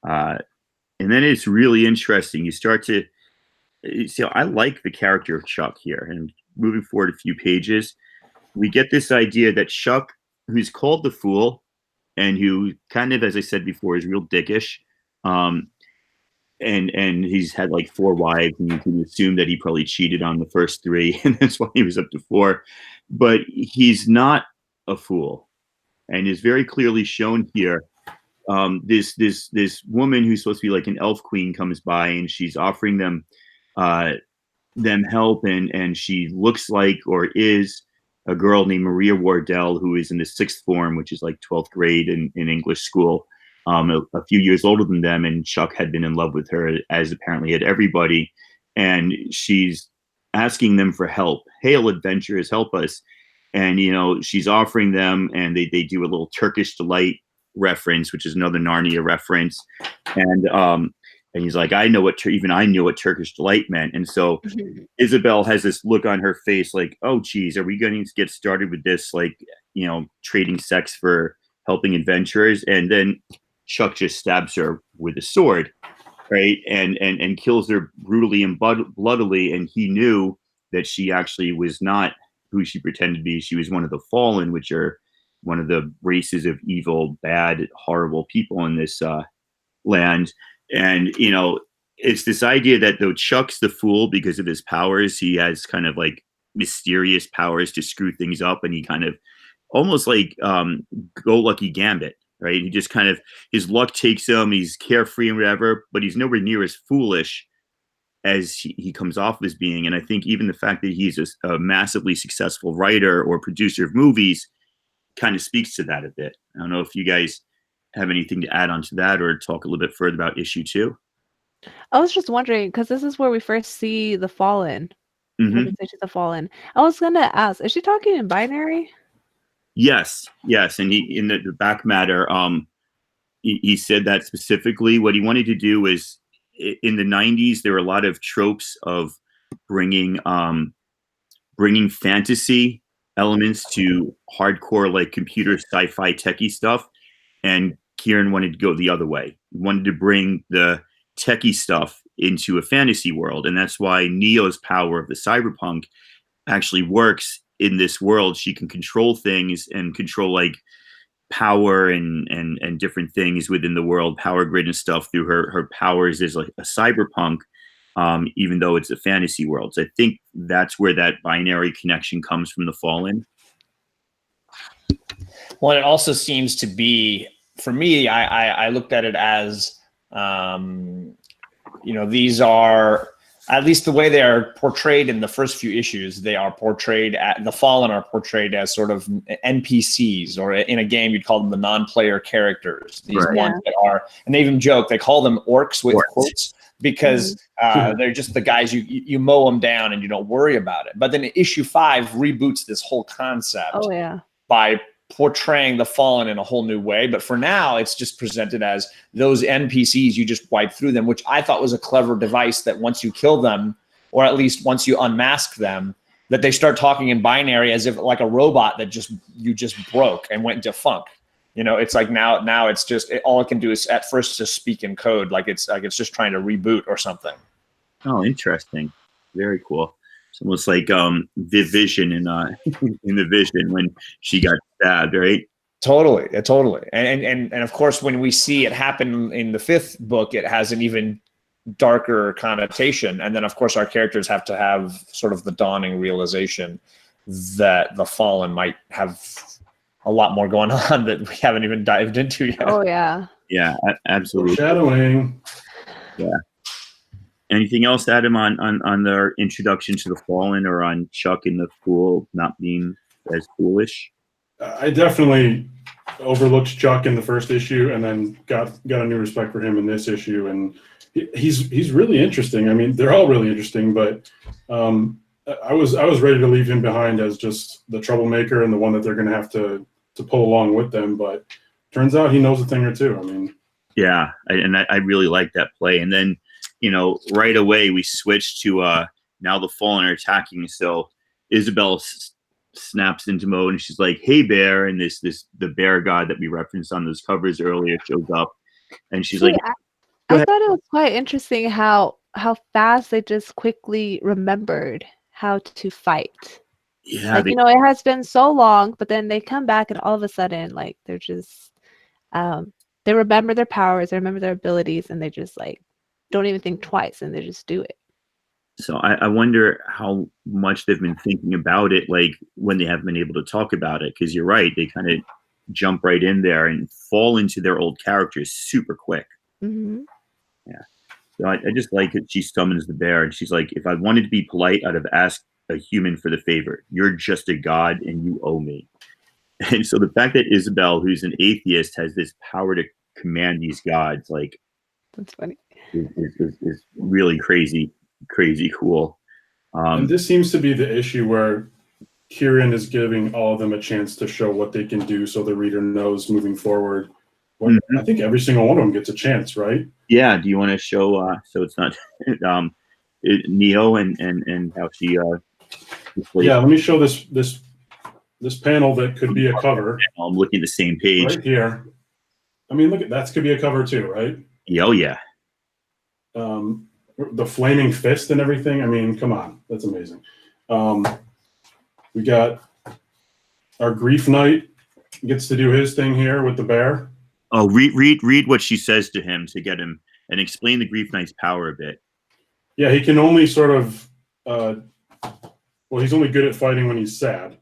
[SPEAKER 1] And then it's really interesting. You start to see, I like the character of Chuck here. And moving forward a few pages, we get this idea that Chuck, who's called the Fool, and who kind of, as I said before, is real dickish. And he's had like 4 wives, and you can assume that he probably cheated on the first 3, and that's why he was up to 4. But he's not a fool, and is very clearly shown here. This woman who's supposed to be like an elf queen comes by, and she's offering them help, and she looks like or is a girl named Maria Wardell, who is in the 6th form, which is like 12th grade in English school, a few years older than them. And Chuck had been in love with her, as apparently had everybody. And she's asking them for help. Hail, adventurers, help us. And, she's offering them, and they do a little Turkish Delight reference, which is another Narnia reference. And he's like, I know what Turkish Delight meant. And so Isabel has this look on her face like, oh, geez, are we going to get started with this, like, trading sex for helping adventurers? And then Chuck just stabs her with a sword, right? And kills her brutally and bloodily. And he knew that she actually was not who she pretended to be. She was one of the Fallen, which are one of the races of evil, bad, horrible people in this land. And, it's this idea that though Chuck's the Fool because of his powers, he has kind of like mysterious powers to screw things up. And he kind of almost like Go-Lucky Gambit, right? He just kind of, his luck takes him, he's carefree and whatever, but he's nowhere near as foolish as he comes off as being. And I think even the fact that he's a massively successful writer or producer of movies kind of speaks to that a bit. I don't know if you guys have anything to add on to that or talk a little bit further about issue 2.
[SPEAKER 4] I was just wondering, because this is where we first see the Fallen.
[SPEAKER 1] Mm-hmm.
[SPEAKER 4] When we say she's the Fallen. I was going to ask, is she talking in binary?
[SPEAKER 1] Yes. And he, in the back matter, he said that specifically. What he wanted to do was, in the 90s, there were a lot of tropes of bringing fantasy elements to hardcore, like computer sci-fi techie stuff. And Kieron wanted to go the other way. He wanted to bring the techie stuff into a fantasy world, and that's why Neo's power of the cyberpunk actually works in this world. She can control things and control like power and different things within the world, power grid and stuff through her powers as like a cyberpunk, even though it's a fantasy world. So I think that's where that binary connection comes from the Fallen.
[SPEAKER 3] Well, it also seems to be, for me, I looked at it as, these are, at least the way they are portrayed in the first few issues, they are portrayed the Fallen are portrayed as sort of NPCs, or in a game you'd call them the non-player characters. These ones that are, and they even joke, they call them orcs with quotes, because they're just the guys you mow them down and you don't worry about it. But then issue 5 reboots this whole concept by portraying the Fallen in a whole new way. But for now, it's just presented as those NPCs, you just wipe through them, which I thought was a clever device, that once you kill them, or at least once you unmask them, that they start talking in binary as if like a robot that you just broke and went defunct. It's like now it's just, all it can do is at first just speak in code, like it's just trying to reboot or something.
[SPEAKER 1] Oh, interesting. Very cool. It's almost like Vision in the Vision when she got stabbed, right?
[SPEAKER 3] Totally. And of course, when we see it happen in the 5th book, it has an even darker connotation. And then, of course, our characters have to have sort of the dawning realization that the Fallen might have a lot more going on that we haven't even dived into yet.
[SPEAKER 4] Oh, yeah.
[SPEAKER 1] Yeah, absolutely.
[SPEAKER 2] Shadowing.
[SPEAKER 1] Yeah. Anything else, Adam, on their introduction to the Fallen, or on Chuck and the Fool not being as foolish?
[SPEAKER 2] I definitely overlooked Chuck in the first issue, and then got a new respect for him in this issue. And he's really interesting. I mean, they're all really interesting, but I was ready to leave him behind as just the troublemaker and the one that they're going to have to pull along with them. But turns out he knows a thing or two. I mean,
[SPEAKER 1] yeah, I really like that play. And then, right away we switched to now the Fallen are attacking. So Isabel snaps into mode, and she's like, "Hey, bear!" And the bear god that we referenced on those covers earlier shows up, and she's like,
[SPEAKER 4] I thought it was quite interesting how fast they just quickly remembered how to fight.
[SPEAKER 1] "Yeah,
[SPEAKER 4] like, it has been so long, but then they come back, and all of a sudden, like, they're just they remember their powers, they remember their abilities, and they just like don't even think twice, and they just do it."
[SPEAKER 1] So I wonder how much they've been thinking about it, like when they haven't been able to talk about it. Because you're right, they kind of jump right in there and fall into their old characters super quick.
[SPEAKER 4] Mm-hmm.
[SPEAKER 1] Yeah. So I just like it. She summons the bear, and she's like, "If I wanted to be polite, I'd have asked a human for the favor. You're just a god, and you owe me." And so the fact that Isabel, who's an atheist, has this power to command these gods, like,
[SPEAKER 4] that's funny,
[SPEAKER 1] is really crazy cool.
[SPEAKER 2] And this seems to be the issue where Kieron is giving all of them a chance to show what they can do, so the reader knows moving forward. I think every single one of them gets a chance, right?
[SPEAKER 1] Yeah. Do you want to show? So it's not Neo and how she.
[SPEAKER 2] Yeah. Let me show this panel that could be a cover.
[SPEAKER 1] I'm looking at the same page
[SPEAKER 2] right here. I mean, look at that. Could be a cover too, right?
[SPEAKER 1] Oh yeah.
[SPEAKER 2] The flaming fist and everything. I mean, come on, that's amazing. We got our Grief Knight gets to do his thing here with the bear.
[SPEAKER 1] Oh, read what she says to him to get him, and explain the Grief Knight's power a bit.
[SPEAKER 2] Yeah, he can only sort of. Well, he's only good at fighting when he's sad.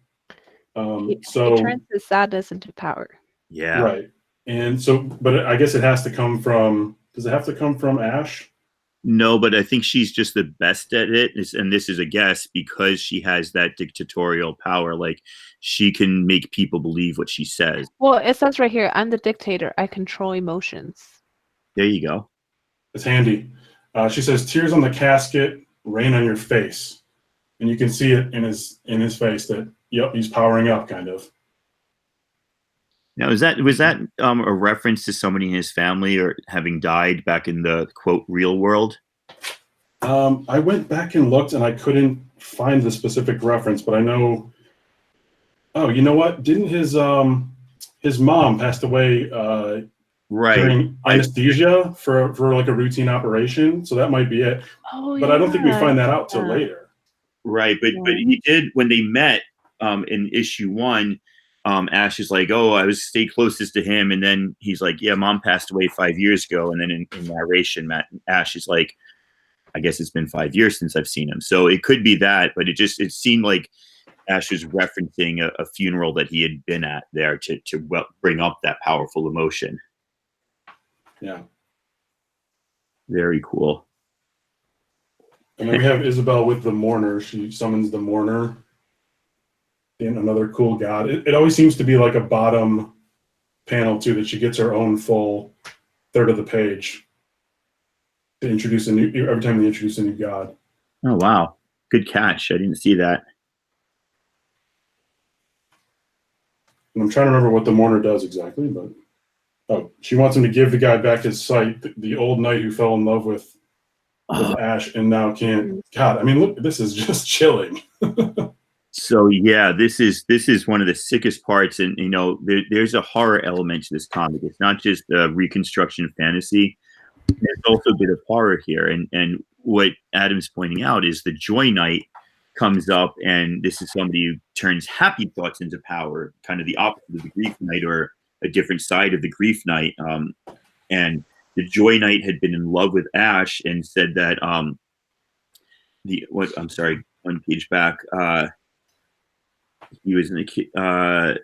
[SPEAKER 4] he
[SPEAKER 2] So
[SPEAKER 4] turns his sadness into power.
[SPEAKER 1] Yeah.
[SPEAKER 2] right, and so, but I guess it has to come from. Does it have to come from Ash?
[SPEAKER 1] No, but I think she's just the best at it, and this is a guess, because she has that dictatorial power. Like, she can make people believe what she says.
[SPEAKER 4] Well, it says right here, "I'm the dictator. I control emotions."
[SPEAKER 1] There you go.
[SPEAKER 2] It's handy. She says, "Tears on the casket, rain on your face," and you can see it in his face that yep, he's powering up, kind of.
[SPEAKER 1] Now, was that a reference to somebody in his family or having died back in the quote real world?
[SPEAKER 2] I went back and looked, and I couldn't find the specific reference, but I know. Oh, you know what? Didn't his mom passed away
[SPEAKER 1] Right.
[SPEAKER 2] during anesthesia for like a routine operation. So that might be it.
[SPEAKER 4] Oh,
[SPEAKER 2] But I don't think we find that out till
[SPEAKER 4] yeah.
[SPEAKER 2] later.
[SPEAKER 1] Right, but he did when they met in issue 1. Ash is like, "Oh, I was stay closest to him," and then he's like, "Yeah, Mom passed away 5 years ago." And then in narration, Ash is like, "I guess it's been 5 years since I've seen him." So it could be that, but it seemed like Ash was referencing a funeral that he had been at there to bring up that powerful emotion.
[SPEAKER 2] Yeah.
[SPEAKER 1] Very cool.
[SPEAKER 2] And then we have Isabel with the mourner. She summons the mourner. And another cool god. It always seems to be like a bottom panel too, that she gets her own full third of the page to introduce every time they introduce a new god.
[SPEAKER 1] Oh wow, good catch! I didn't see that.
[SPEAKER 2] And I'm trying to remember what the mourner does exactly, but she wants him to give the guy back his sight, the old knight who fell in love with Ash and now can't. God, I mean, look, this is just chilling.
[SPEAKER 1] So yeah, this is one of the sickest parts, and there's a horror element to this comic. It's not just reconstruction fantasy. There's also a bit of horror here, and what Adam's pointing out is the Joy Knight comes up, and this is somebody who turns happy thoughts into power, kind of the opposite of the Grief Knight, or a different side of the Grief Knight. And the Joy Knight had been in love with Ash and said that one page back. He was in the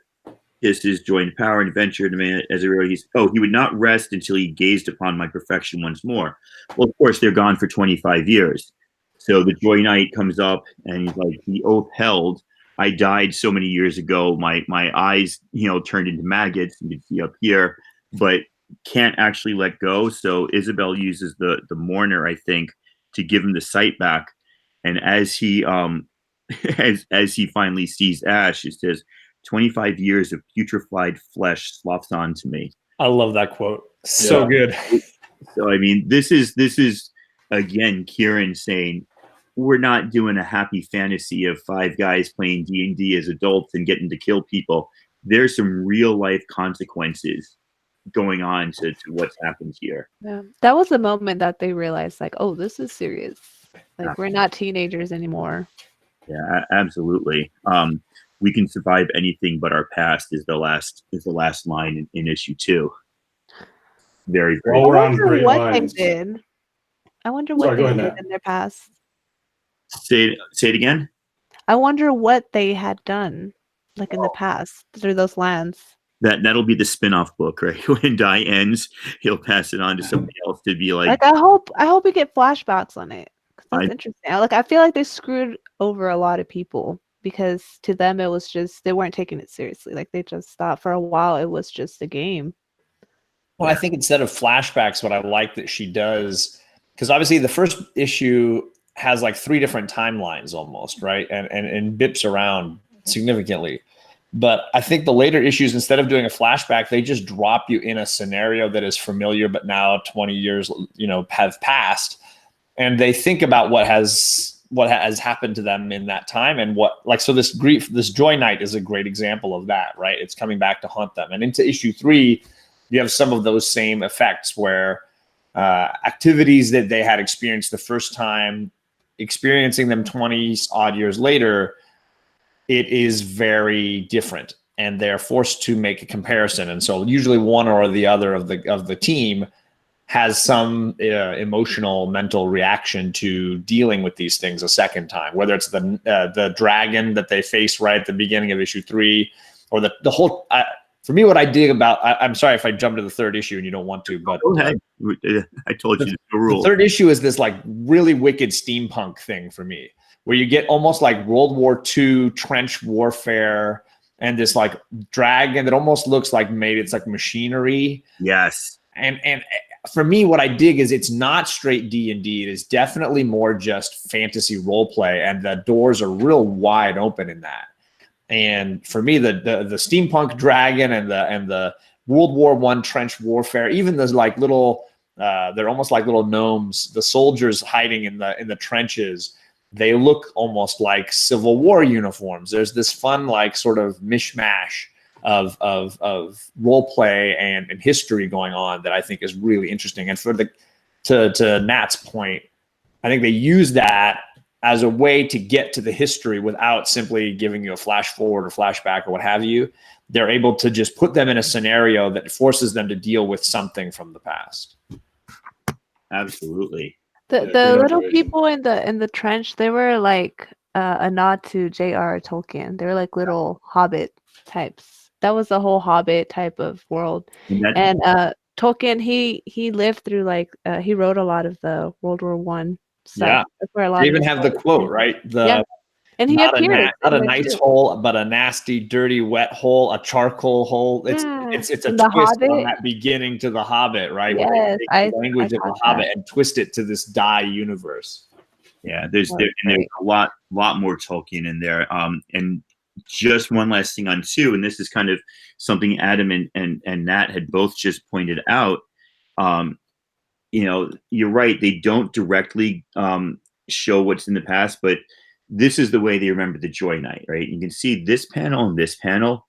[SPEAKER 1] this is joy and power and adventure as a hero. He would not rest until he gazed upon my perfection once more. Well, of course, they're gone for 25 years. So the Joy Knight comes up and he's like, the oath held. I died so many years ago. My eyes, turned into maggots. You can see up here, but can't actually let go. So Isabel uses the mourner, I think, to give him the sight back. And as he as he finally sees Ash, it says, 25 years of putrefied flesh sloughs on to me.
[SPEAKER 3] I love that quote. So good.
[SPEAKER 1] So, I mean, this is again, Kieron saying, we're not doing a happy fantasy of 5 guys playing D&D as adults and getting to kill people. There's some real life consequences going on to what's happened here.
[SPEAKER 4] Yeah. That was the moment that they realized, like, oh, this is serious. Like, we're not teenagers anymore.
[SPEAKER 1] Yeah, absolutely. We can survive anything but our past is the last line in issue 2. Very, very.
[SPEAKER 2] Well, we're on
[SPEAKER 4] I wonder
[SPEAKER 2] great
[SPEAKER 4] what
[SPEAKER 2] lines.
[SPEAKER 4] they did. I wonder what they did in their past.
[SPEAKER 1] Say it again.
[SPEAKER 4] I wonder what they had done, like in the past, through those lands.
[SPEAKER 1] That'll be the spin-off book, right? When Die ends, he'll pass it on to somebody else to be like.
[SPEAKER 4] I hope we get flashbacks on it. That's interesting. I feel like they screwed over a lot of people because to them it was just they weren't taking it seriously. Like they just thought for a while it was just a game.
[SPEAKER 3] Well, I think instead of flashbacks, what I like that she does, because obviously the first issue has like 3 different timelines almost, right? And bips around significantly. But I think the later issues, instead of doing a flashback, they just drop you in a scenario that is familiar, but now 20 years, have passed. And they think about what has happened to them in that time, and so this Joy Knight is a great example of that, right? It's coming back to haunt them. And into issue 3, you have some of those same effects where activities that they had experienced the first time, experiencing them 20 odd years later, it is very different, and they're forced to make a comparison. And so usually one or the other of the team has some emotional, mental reaction to dealing with these things a second time, whether it's the dragon that they face right at the beginning of issue 3, or the whole. For me, what I dig about, I'm sorry if I jump to the 3rd issue and you don't want to, but
[SPEAKER 1] go ahead. I told you the rule.
[SPEAKER 3] The 3rd issue is this like really wicked steampunk thing for me, where you get almost like World War II trench warfare and this like dragon that almost looks like maybe it's like machinery.
[SPEAKER 1] Yes.
[SPEAKER 3] And for me, what I dig is it's not straight D&D. It is definitely more just fantasy role play, and the doors are real wide open in that. And for me, the steampunk dragon and the World War I trench warfare, even those like little, they're almost like little gnomes. The soldiers hiding in the trenches, they look almost like Civil War uniforms. There's this fun like sort of mishmash of role play and history going on that I think is really interesting. And for to Nat's point, I think they use that as a way to get to the history without simply giving you a flash forward or flashback or what have you. They're able to just put them in a scenario that forces them to deal with something from the past.
[SPEAKER 1] Absolutely.
[SPEAKER 4] The little people in the trench, they were like a nod to J.R. Tolkien. They were like little hobbit types. That was the whole hobbit type of world. And Tolkien, he lived through he wrote a lot of the World War I stuff.
[SPEAKER 3] Yeah.
[SPEAKER 4] That's where a lot
[SPEAKER 3] they
[SPEAKER 4] of
[SPEAKER 3] even have the quote, right?
[SPEAKER 4] And he appeared.
[SPEAKER 3] Not a nice hole, but a nasty, dirty, wet hole, a charcoal hole. It's a
[SPEAKER 4] the
[SPEAKER 3] twist
[SPEAKER 4] Hobbit.
[SPEAKER 3] on that beginning to the Hobbit, right?
[SPEAKER 4] Yes,
[SPEAKER 3] Where they take the language of the Hobbit and twist it to this dye universe.
[SPEAKER 1] Yeah, there's a lot more Tolkien in there. And just one last thing on 2, and this is kind of something Adam and Nat had both just pointed out. You're right. They don't directly show what's in the past, but this is the way they remember the Joy Knight, right? You can see this panel and this panel.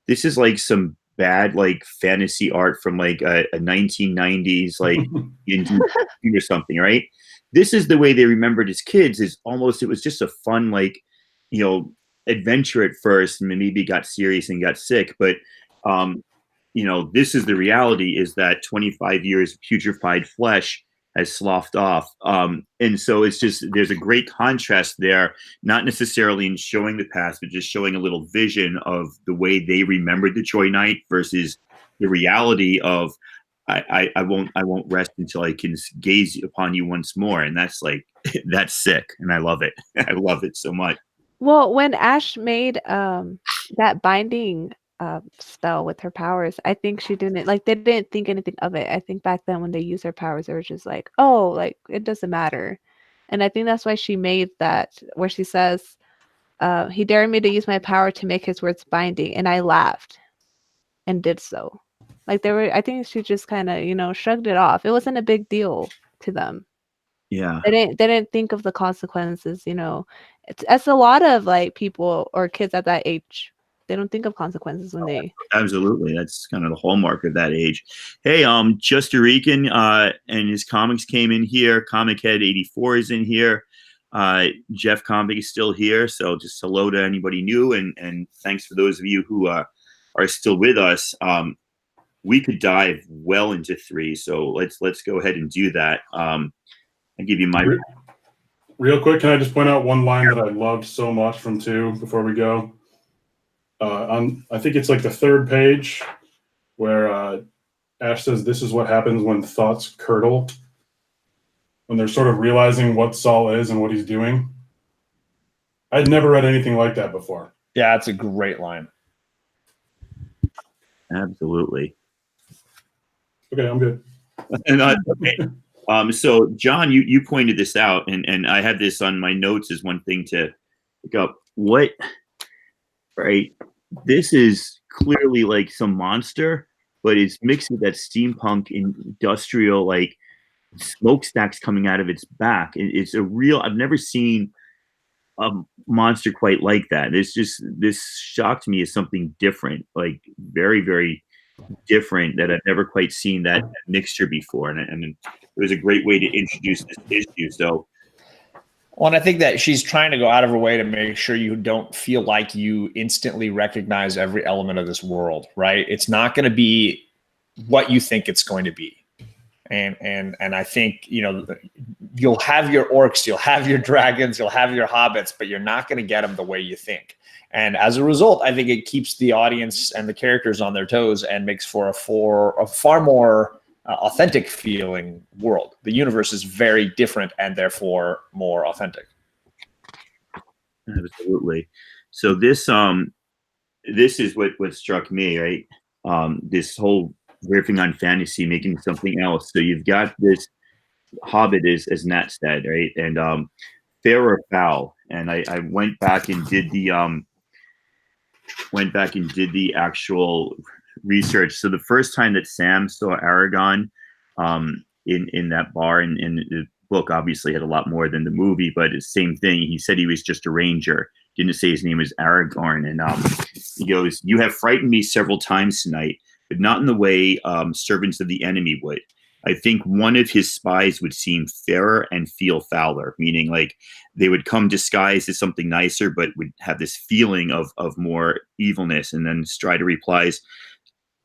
[SPEAKER 1] This is like some bad fantasy art from a 1990s or something, right? This is the way they remembered as kids. It was just a fun adventure at first, and maybe got serious and got sick, but this is the reality, is that 25 years of putrefied flesh has sloughed off. And so it's just, there's a great contrast there, not necessarily in showing the past, but just showing a little vision of the way they remembered the Joy Knight versus the reality of, I won't rest until I can gaze upon you once more. And that's that's sick. And I love it. I love it so much.
[SPEAKER 4] Well, when Ash made that binding spell with her powers, I think she didn't they didn't think anything of it. I think back then when they used her powers, they were just it doesn't matter. And I think that's why she made that, where she says, he dared me to use my power to make his words binding, and I laughed and did so. I think she just kind of, shrugged it off. It wasn't a big deal to them.
[SPEAKER 1] Yeah.
[SPEAKER 4] They didn't think of the consequences, It's a lot of people or kids at that age. They don't think of consequences when they.
[SPEAKER 1] Absolutely. That's kind of the hallmark of that age. Hey, Just Rican and his comics came in here. Comic Head 84 is in here. Jeff Comic is still here. So just hello to anybody new, and thanks for those of you who are still with us. We could dive well into 3, so let's go ahead and do that. I'll give you my
[SPEAKER 2] real quick. Can I just point out one line that I loved so much from 2 before we go? I think it's the 3rd page where Ash says, "This is what happens when thoughts curdle," when they're sort of realizing what Saul is and what he's doing. I'd never read anything like that before.
[SPEAKER 3] Yeah, that's a great line.
[SPEAKER 1] Absolutely.
[SPEAKER 2] Okay, I'm good.
[SPEAKER 1] Okay. So John, you pointed this out, and I had this on my notes as one thing to pick up. What, right? This is clearly some monster, but it's mixed with that steampunk industrial smokestacks coming out of its back. It's a real. I've never seen a monster quite like that. This shocked me as something different, very, very different, that I've never quite seen that mixture before, and it was a great way to introduce this issue. So,
[SPEAKER 3] well, and I think that she's trying to go out of her way to make sure you don't feel like you instantly recognize every element of this world, right? It's not going to be what you think it's going to be. And I think, you'll have your orcs, you'll have your dragons, you'll have your hobbits, but you're not going to get them the way you think. And as a result, I think it keeps the audience and the characters on their toes and makes for a far more authentic feeling world. The universe is very different and therefore more authentic.
[SPEAKER 1] Absolutely. So this is what struck me, right? This whole riffing on fantasy, making something else. So you've got this Hobbit, as Nat said, right? And fair or foul. And I went back and did the actual research. So the first time that Sam saw Aragon in that bar, in the book obviously had a lot more than the movie, but it's the same thing. He said he was just a ranger. didn't say his name was Aragorn, and he goes, "You have frightened me several times tonight, but not in the way servants of the enemy would. I think one of his spies would seem fairer and feel fouler," meaning like they would come disguised as something nicer, but would have this feeling of more evilness. And then Strider replies,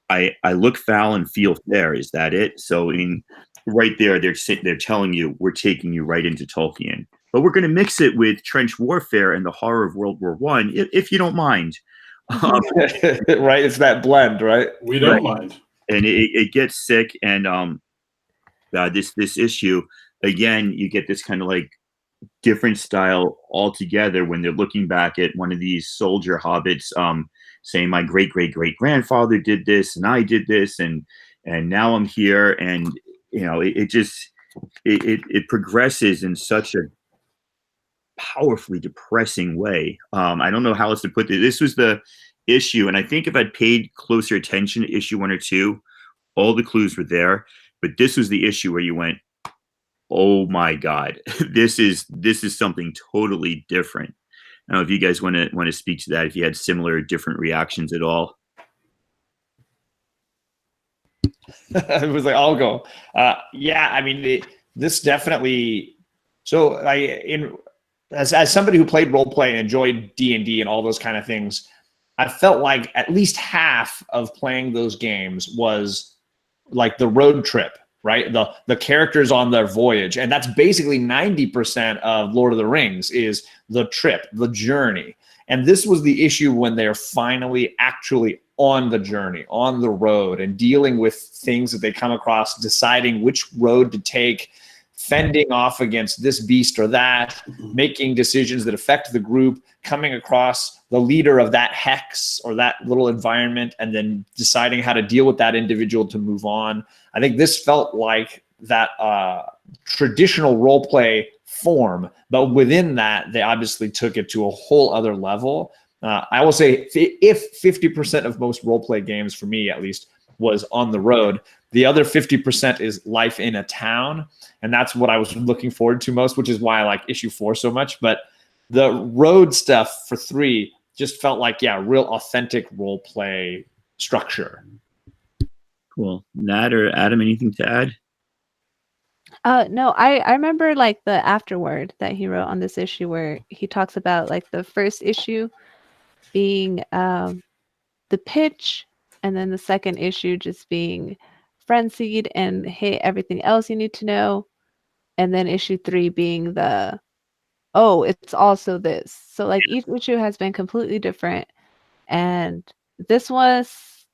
[SPEAKER 1] I look foul and feel fair. Is that it? So I mean, right there, they're telling you, we're taking you right into Tolkien, but we're going to mix it with trench warfare and the horror of World War I, if you don't mind.
[SPEAKER 3] Right, it's that blend, right?
[SPEAKER 2] We don't mind.
[SPEAKER 1] And it gets sick. And this issue again, you get this kind of like different style altogether when they're looking back at one of these soldier hobbits, saying, "My great great great grandfather did this, and I did this, and now I'm here." And you know, it progresses in such a powerfully depressing way. I don't know how else to put this. This was the issue, and I think if I'd paid closer attention to issue 1 or 2, all the clues were there. But this was the issue where you went, "Oh my God, this is something totally different." I don't know if you guys want to speak to that, if you had similar different reactions at all.
[SPEAKER 3] It was like, I'll go. Yeah, I mean, this definitely. So, as somebody who played role play and enjoyed D&D and all those kind of things, I felt like at least half of playing those games was like the road trip, right? The characters on their voyage, and that's basically 90% of Lord of the Rings is the trip, the journey. And this was the issue when they're finally actually on the journey, on the road, and dealing with things that they come across, deciding which road to take, fending off against this beast or that, making decisions that affect the group, coming across the leader of that hex or that little environment, and then deciding how to deal with that individual to move on. I think this felt like that traditional role play form, but within that, they obviously took it to a whole other level. I will say, if 50% of most role play games, for me at least, was on the road, the other 50% is life in a town. And that's what I was looking forward to most, which is why I like issue 4 so much. But the road stuff for 3 just felt like, yeah, real authentic role play structure.
[SPEAKER 1] Cool. Nat or Adam, anything to add?
[SPEAKER 4] No, I remember like the afterword that he wrote on this issue where he talks about like the first issue being the pitch, and then the second issue just being frenzied and hey, everything else you need to know. And then issue 3 being the, oh, it's also this. So like each issue has been completely different. And this was,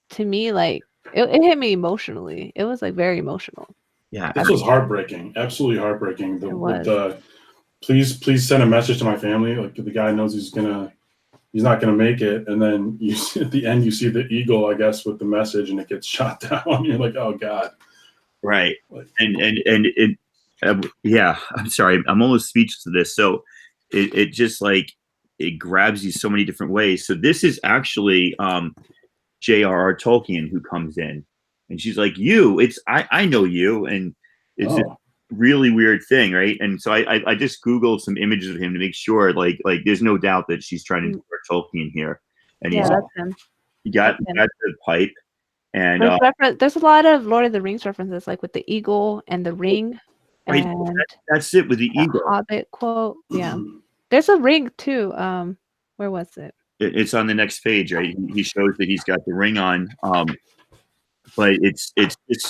[SPEAKER 4] to me, like, it hit me emotionally. It was like very emotional.
[SPEAKER 1] Yeah.
[SPEAKER 2] This was heartbreaking. Absolutely heartbreaking.
[SPEAKER 4] It was.
[SPEAKER 2] Please send a message to my family. Like, the guy knows he's not gonna make it, and then you see, at the end you see the eagle, I guess, with the message, and it gets shot down. You're like, oh God.
[SPEAKER 1] Right. And yeah, I'm sorry, I'm almost speechless to this. So it just like, it grabs you so many different ways. So this is actually J.R.R. Tolkien who comes in, and she's like, I know you, and it's a really weird thing, right? And so I just Googled some images of him to make sure, like there's no doubt that she's trying to do Tolkien here. And
[SPEAKER 4] Yeah, that's him.
[SPEAKER 1] he got the pipe, and
[SPEAKER 4] there's a lot of Lord of the Rings references, like with the eagle and the ring.
[SPEAKER 1] right,
[SPEAKER 4] And
[SPEAKER 1] that's it with the eagle.
[SPEAKER 4] Hobbit quote. Yeah. There's a ring too. Where was it?
[SPEAKER 1] It's on the next page, right? He shows that he's got the ring on. But it's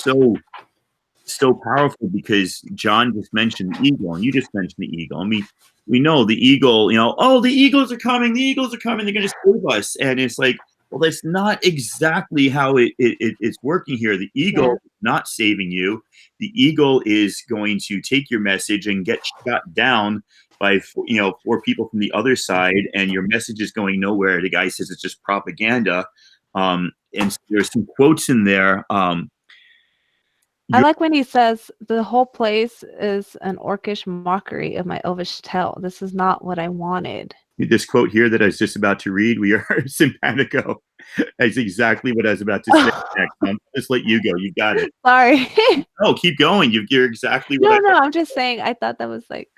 [SPEAKER 1] so powerful because John just mentioned the eagle, and you just mentioned the eagle. I mean, we know the eagle, oh, the eagles are coming, they're going to save us. And it's like, well, that's not exactly how it's working here. The eagle is not saving you. The eagle is going to take your message and get shot down by 4 people from the other side, and your message is going nowhere. The guy says it's just propaganda. And so there's some quotes in there.
[SPEAKER 4] I like when he says the whole place is an orcish mockery of my elvish tale. This is not what I wanted.
[SPEAKER 1] This quote here that I was just about to read, we are simpatico. That's exactly what I was about to say next. I'll just let you go. You got it.
[SPEAKER 4] Sorry.
[SPEAKER 1] No, keep going. You're exactly right.
[SPEAKER 4] No, I'm just saying, I thought that was like,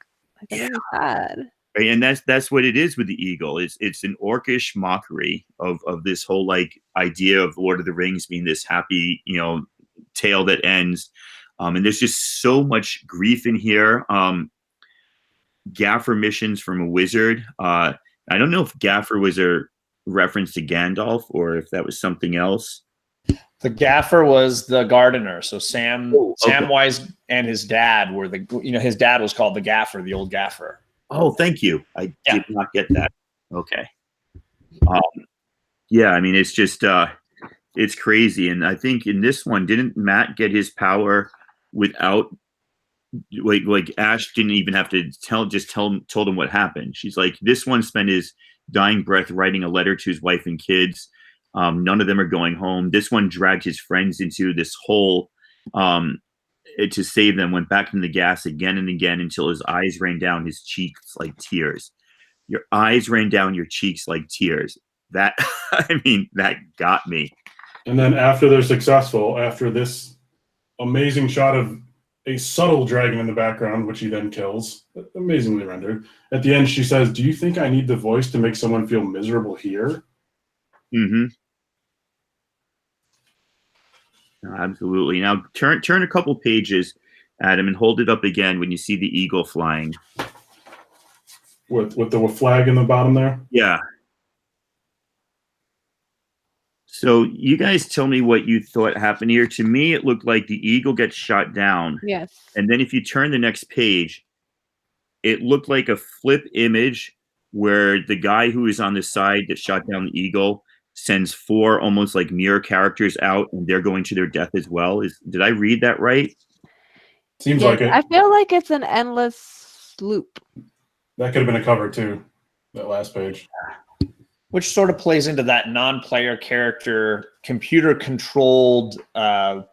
[SPEAKER 4] it was sad.
[SPEAKER 1] And that's what it is with the eagle. It's an orcish mockery of this whole like idea of Lord of the Rings being this happy, tale that ends. And there's just so much grief in here. Gaffer missions from a wizard. I don't know if Gaffer was a reference to Gandalf or if that was something else.
[SPEAKER 3] The gaffer was the gardener. So Sam
[SPEAKER 1] okay.
[SPEAKER 3] Samwise and his dad were his dad was called the gaffer, the old gaffer.
[SPEAKER 1] Oh, thank you. I did not get that. Okay. Yeah, I mean, it's just, it's crazy. And I think in this one, didn't Matt get his power without, like Ash didn't even have to told him what happened. She's like, this one spent his dying breath writing a letter to his wife and kids. None of them are going home. This one dragged his friends into this hole to save them, went back in the gas again and again until his eyes ran down his cheeks like tears. Your eyes ran down your cheeks like tears. That, I mean, that got me.
[SPEAKER 2] And then after they're successful, after this amazing shot of a subtle dragon in the background, which he then kills, amazingly rendered. At the end, she says, "Do you think I need the voice to make someone feel miserable here?"
[SPEAKER 1] Mm-hmm. Absolutely. Now turn a couple pages, Adam, and hold it up again when you see the eagle flying.
[SPEAKER 2] With the flag in the bottom there?
[SPEAKER 1] Yeah. So you guys tell me what you thought happened here. To me, it looked like the eagle gets shot down.
[SPEAKER 4] Yes.
[SPEAKER 1] And then if you turn the next page, it looked like a flip image where the guy who is on the side that shot down the eagle sends 4 almost like mirror characters out, and they're going to their death as well. Did I read that right?
[SPEAKER 2] Seems like it.
[SPEAKER 4] I feel like it's an endless loop.
[SPEAKER 2] That could have been a cover too, that last page.
[SPEAKER 3] Which sort of plays into that non-player character, computer-controlled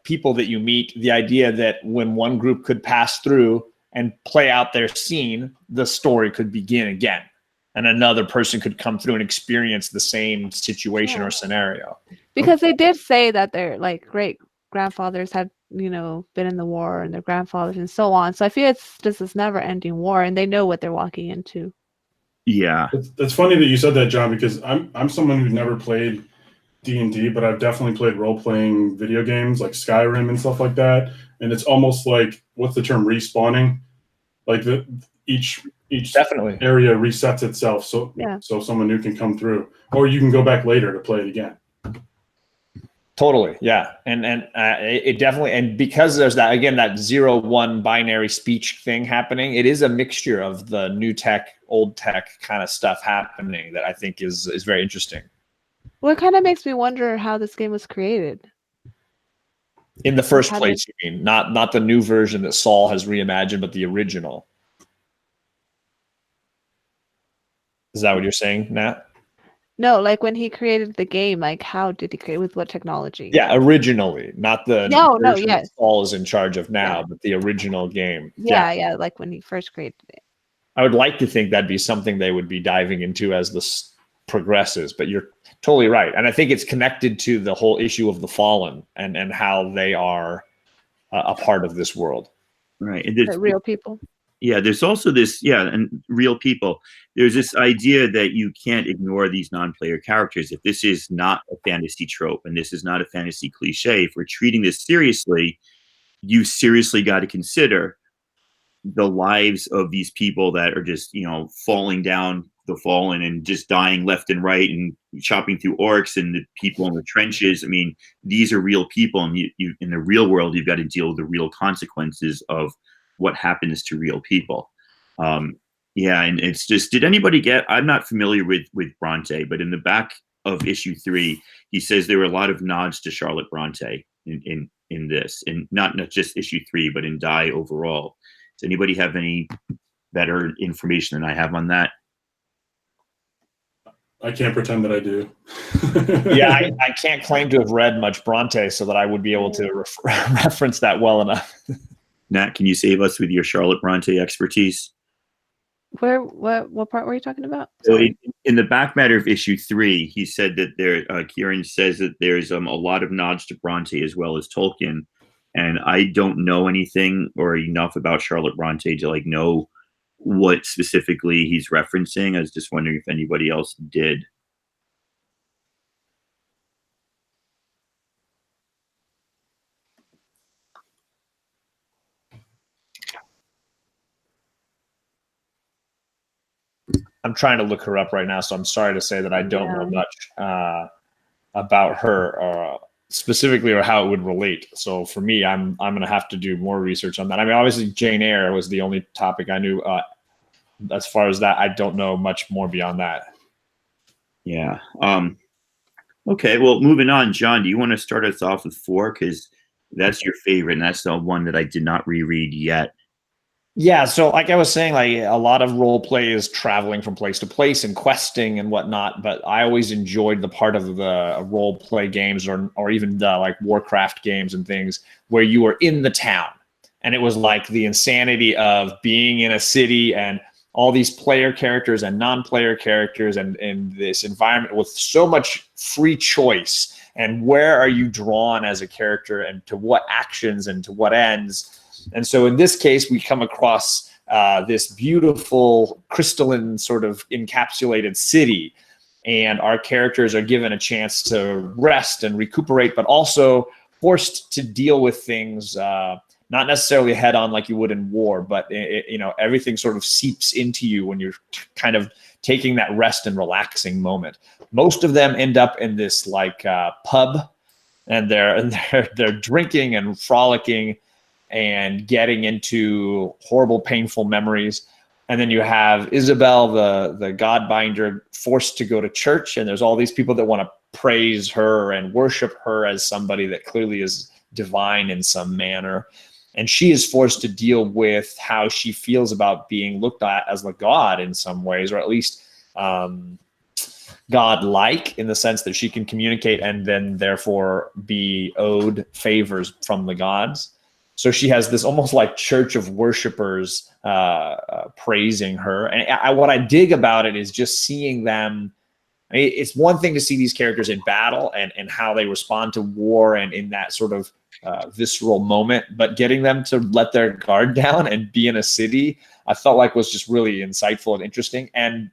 [SPEAKER 3] people that you meet. The idea that when one group could pass through and play out their scene, the story could begin again. And another person could come through and experience the same situation or scenario.
[SPEAKER 4] Because they did say that their like great grandfathers had, been in the war and their grandfathers and so on. So I feel it's just this never ending war and they know what they're walking into.
[SPEAKER 1] Yeah.
[SPEAKER 2] It's funny that you said that, John, because I'm someone who's never played D&D, but I've definitely played role-playing video games like Skyrim and stuff like that. And it's almost like, what's the term, respawning? Like each
[SPEAKER 3] Definitely
[SPEAKER 2] area resets itself, so someone new can come through, or you can go back later to play it again.
[SPEAKER 3] Totally, yeah, and it definitely, and because there's that, again, that 0-1 binary speech thing happening, it is a mixture of the new tech, old tech kind of stuff happening that I think is very interesting.
[SPEAKER 4] Well, it kind of makes me wonder how this game was created.
[SPEAKER 3] In the first place, you mean, not the new version that Saul has reimagined, but the original. Is that what you're saying, Nat?
[SPEAKER 4] No, like when he created the game, like how did he create, with what technology?
[SPEAKER 3] Yeah, originally, not the version that Saul is in charge of now, but the original game.
[SPEAKER 4] Yeah, like when he first created it.
[SPEAKER 3] I would like to think that'd be something they would be diving into as this progresses, but you're totally right. And I think it's connected to the whole issue of the Fallen and how they are a part of this world.
[SPEAKER 1] Right. And
[SPEAKER 4] real people.
[SPEAKER 1] Yeah, there's also this, and real people. There's this idea that you can't ignore these non-player characters. If this is not a fantasy trope and this is not a fantasy cliche, if we're treating this seriously, you seriously got to consider the lives of these people that are just, falling down the Fallen and just dying left and right and chopping through orcs and the people in the trenches. I mean, these are real people, and you in the real world, you've got to deal with the real consequences of what happens to real people. And it's just, did anybody I'm not familiar with Bronte, but in the back of issue 3, he says there were a lot of nods to Charlotte Bronte in this, and not just issue 3, but in Die overall. Does anybody have any better information than I have on that?
[SPEAKER 2] I can't pretend that I do.
[SPEAKER 3] I can't claim to have read much Bronte so that I would be able to reference that well enough.
[SPEAKER 1] Nat, can you save us with your Charlotte Bronte expertise?
[SPEAKER 4] What part were you talking about?
[SPEAKER 1] So in the back matter of issue 3, he said that Kieron says that there's a lot of nods to Bronte as well as Tolkien, and I don't know anything or enough about Charlotte Bronte to know what specifically he's referencing. I was just wondering if anybody else did.
[SPEAKER 3] I'm trying to look her up right now, so I'm sorry to say that I don't know much about her specifically or how it would relate. So for me, I'm going to have to do more research on that. I mean, obviously Jane Eyre was the only topic I knew. As far as that, I don't know much more beyond that.
[SPEAKER 1] Yeah. Okay. Well, moving on, John, do you want to start us off with 4? Because that's your favorite, and that's the one that I did not reread yet.
[SPEAKER 3] Yeah, so like I was saying, like a lot of role play is traveling from place to place and questing and whatnot. But I always enjoyed the part of the role play games or even the like Warcraft games and things where you were in the town, and it was like the insanity of being in a city and all these player characters and non-player characters and in this environment with so much free choice. And where are you drawn as a character and to what actions and to what ends? And so in this case, we come across this beautiful crystalline sort of encapsulated city, and our characters are given a chance to rest and recuperate, but also forced to deal with things, not necessarily head on like you would in war, but everything sort of seeps into you when you're kind of taking that rest and relaxing moment. Most of them end up in this like pub, and they're drinking and frolicking and getting into horrible, painful memories. And then you have Isabel, the Godbinder, forced to go to church. And there's all these people that want to praise her and worship her as somebody that clearly is divine in some manner. And she is forced to deal with how she feels about being looked at as a god in some ways, or at least God-like in the sense that she can communicate and then therefore be owed favors from the gods. So she has this almost like church of worshipers praising her. And what I dig about it is just seeing them. I mean, it's one thing to see these characters in battle and how they respond to war and in that sort of visceral moment, but getting them to let their guard down and be in a city, I felt like was just really insightful and interesting. And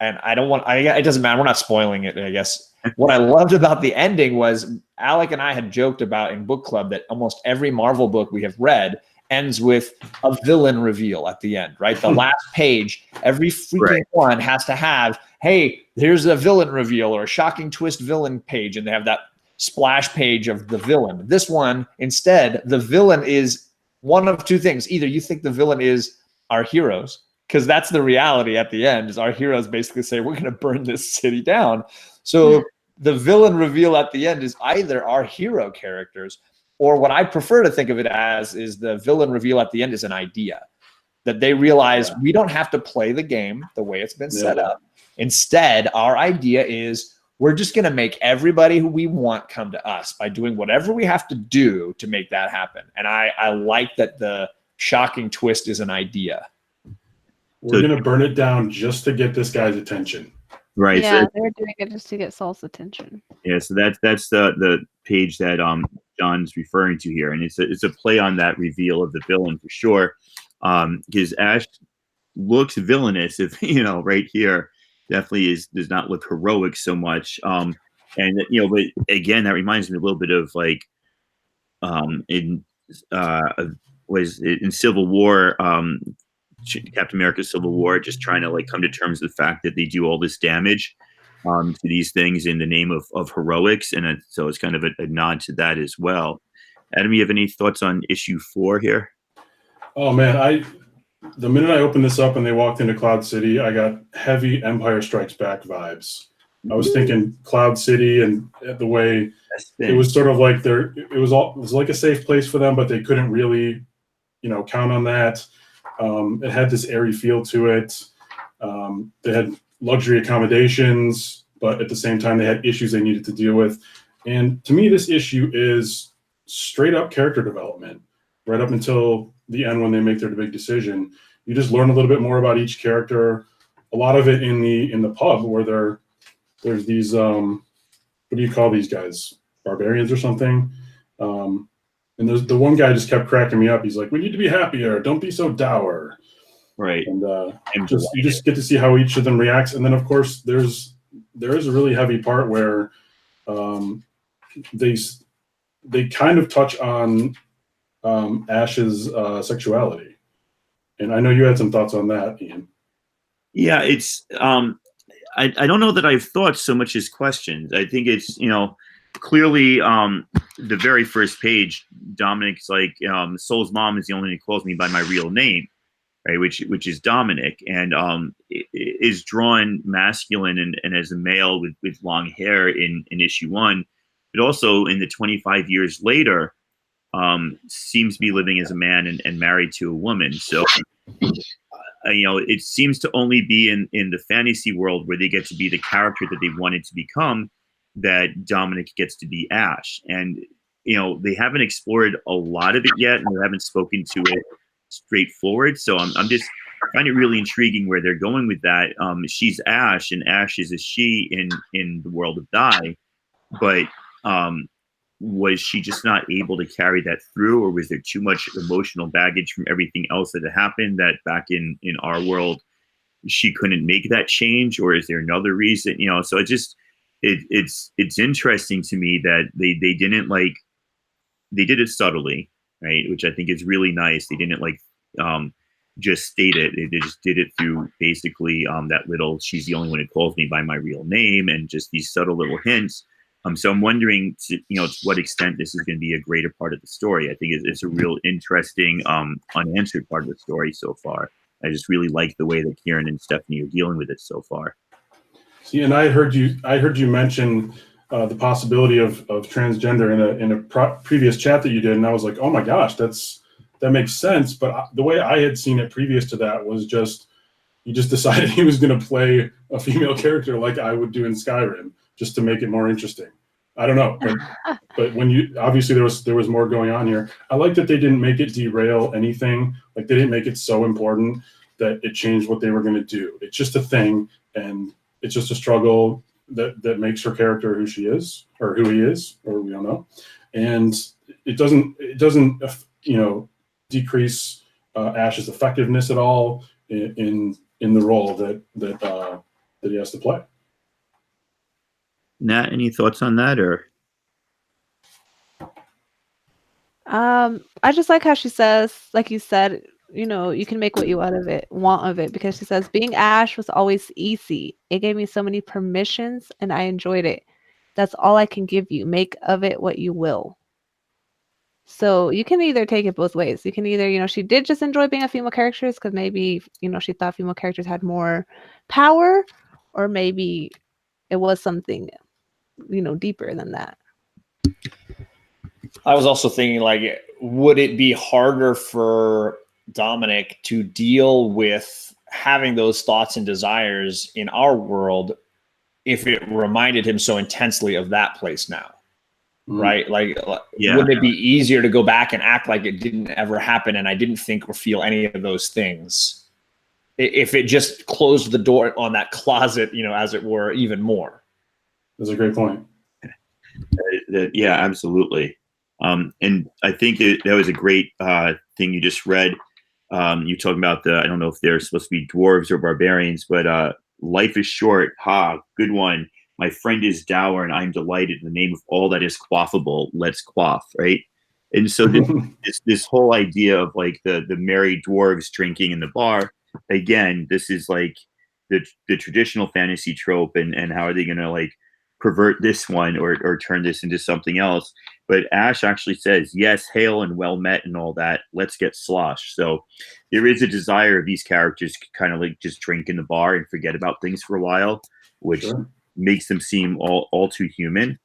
[SPEAKER 3] I don't want, it doesn't matter. We're not spoiling it, I guess. What I loved about the ending was Alec and I had joked about in book club that almost every Marvel book we have read ends with a villain reveal at the end, right? The last page, every freaking one has to have, hey, here's a villain reveal or a shocking twist villain page. And they have that splash page of the villain. This one, instead, the villain is one of two things. Either you think the villain is our heroes, because that's the reality at the end, is our heroes basically say, we're going to burn this city down. So the villain reveal at the end is either our hero characters, or what I prefer to think of it as is the villain reveal at the end is an idea that they realize we don't have to play the game the way it's been set up. Instead, our idea is we're just going to make everybody who we want come to us by doing whatever we have to do to make that happen. And I like that the shocking twist is an idea.
[SPEAKER 2] We're going to burn it down just to get this guy's attention.
[SPEAKER 1] Right.
[SPEAKER 4] Yeah,
[SPEAKER 1] So,
[SPEAKER 4] they're doing it just to get Saul's attention.
[SPEAKER 1] yeah. So that's the page that John's referring to here, and it's a play on that reveal of the villain for sure. Because Ash looks villainous, if right here, definitely does not look heroic so much. And but again, that reminds me a little bit of like in Civil War. Captain America Civil War, just trying to like come to terms with the fact that they do all this damage to these things in the name of heroics, and so it's kind of a nod to that as well. Adam, you have any thoughts on issue 4 here?
[SPEAKER 2] Oh man, the minute I opened this up and they walked into Cloud City, I got heavy Empire Strikes Back vibes. I was thinking Cloud City and the way it was sort of like it was like a safe place for them, but they couldn't really, count on that. It had this airy feel to it. They had luxury accommodations, but at the same time, they had issues they needed to deal with. And to me, this issue is straight up character development, right up until the end when they make their big decision. You just learn a little bit more about each character. A lot of it in the pub where there's these what do you call these guys? Barbarians or something. And there's the one guy just kept cracking me up. He's like, we need to be happier. Don't be so dour.
[SPEAKER 1] Right.
[SPEAKER 2] And you just get to see how each of them reacts. And then of course there is a really heavy part where they kind of touch on Ash's sexuality. And I know you had some thoughts on that, Ian.
[SPEAKER 1] Yeah, it's I don't know that I've thought so much as questions. I think it's, clearly the very first page, Dominic's like, Soul's mom is the only one who calls me by my real name, right? Which is Dominic, and is drawn masculine and as a male with long hair in issue 1, but also in the 25 years later, seems to be living as a man and married to a woman. So it seems to only be in the fantasy world where they get to be the character that they wanted to become that Dominic gets to be Ash. And they haven't explored a lot of it yet, and they haven't spoken to it straightforward. So I'm just find it really intriguing where they're going with that. She's Ash, and Ash is a she in the world of Dai, but was she just not able to carry that through, or was there too much emotional baggage from everything else that had happened that back in our world she couldn't make that change, or is there another reason? So it's interesting to me that they didn't they did it subtly, right? Which I think is really nice. They didn't just state it. They just did it through basically that little, she's the only one who calls me by my real name, and just these subtle little hints. So I'm wondering to what extent this is going to be a greater part of the story. I think it's a real interesting unanswered part of the story so far. I just really like the way that Kieron and Stephanie are dealing with it so far.
[SPEAKER 2] See, and I heard you mention the possibility of transgender in a previous chat that you did, and I was like, oh my gosh, that makes sense. But the way I had seen it previous to that was he just decided he was going to play a female character like I would do in Skyrim, just to make it more interesting. I don't know, but when obviously there was more going on here. I like that they didn't make it derail anything. Like, they didn't make it so important that it changed what they were going to do. It's just a thing, and it's just a struggle that makes her character who she is, or who he is, or we don't know. And it doesn't decrease Ash's effectiveness at all in the role that he has to play.
[SPEAKER 1] Nat, any thoughts on that? Or
[SPEAKER 4] I just like how she says, like you said, you can make what you want of it, because she says being Ash was always easy. It gave me so many permissions and I enjoyed it. That's all I can give you. Make of it what you will. So you can either take it both ways. You can either, she did just enjoy being a female character because maybe, she thought female characters had more power, or maybe it was something deeper than that.
[SPEAKER 3] I was also thinking, would it be harder for Dominic to deal with having those thoughts and desires in our world if it reminded him so intensely of that place now? Right? Wouldn't it be easier to go back and act like it didn't ever happen and I didn't think or feel any of those things if it just closed the door on that closet, as it were, even more?
[SPEAKER 2] That's a great point.
[SPEAKER 1] Yeah, absolutely. And I think that was a great thing you just read. You talking about I don't know if they're supposed to be dwarves or barbarians, but life is short. Ha, good one. My friend is dour and I'm delighted. In the name of all that is quaffable, let's quaff, right? And so this whole idea of the merry dwarves drinking in the bar, again, this is the traditional fantasy trope, and how are they going to pervert this one or turn this into something else? But Ash actually says, yes, hail and well met and all that, let's get sloshed. So there is a desire of these characters to kind of just drink in the bar and forget about things for a while, which makes them seem all too human.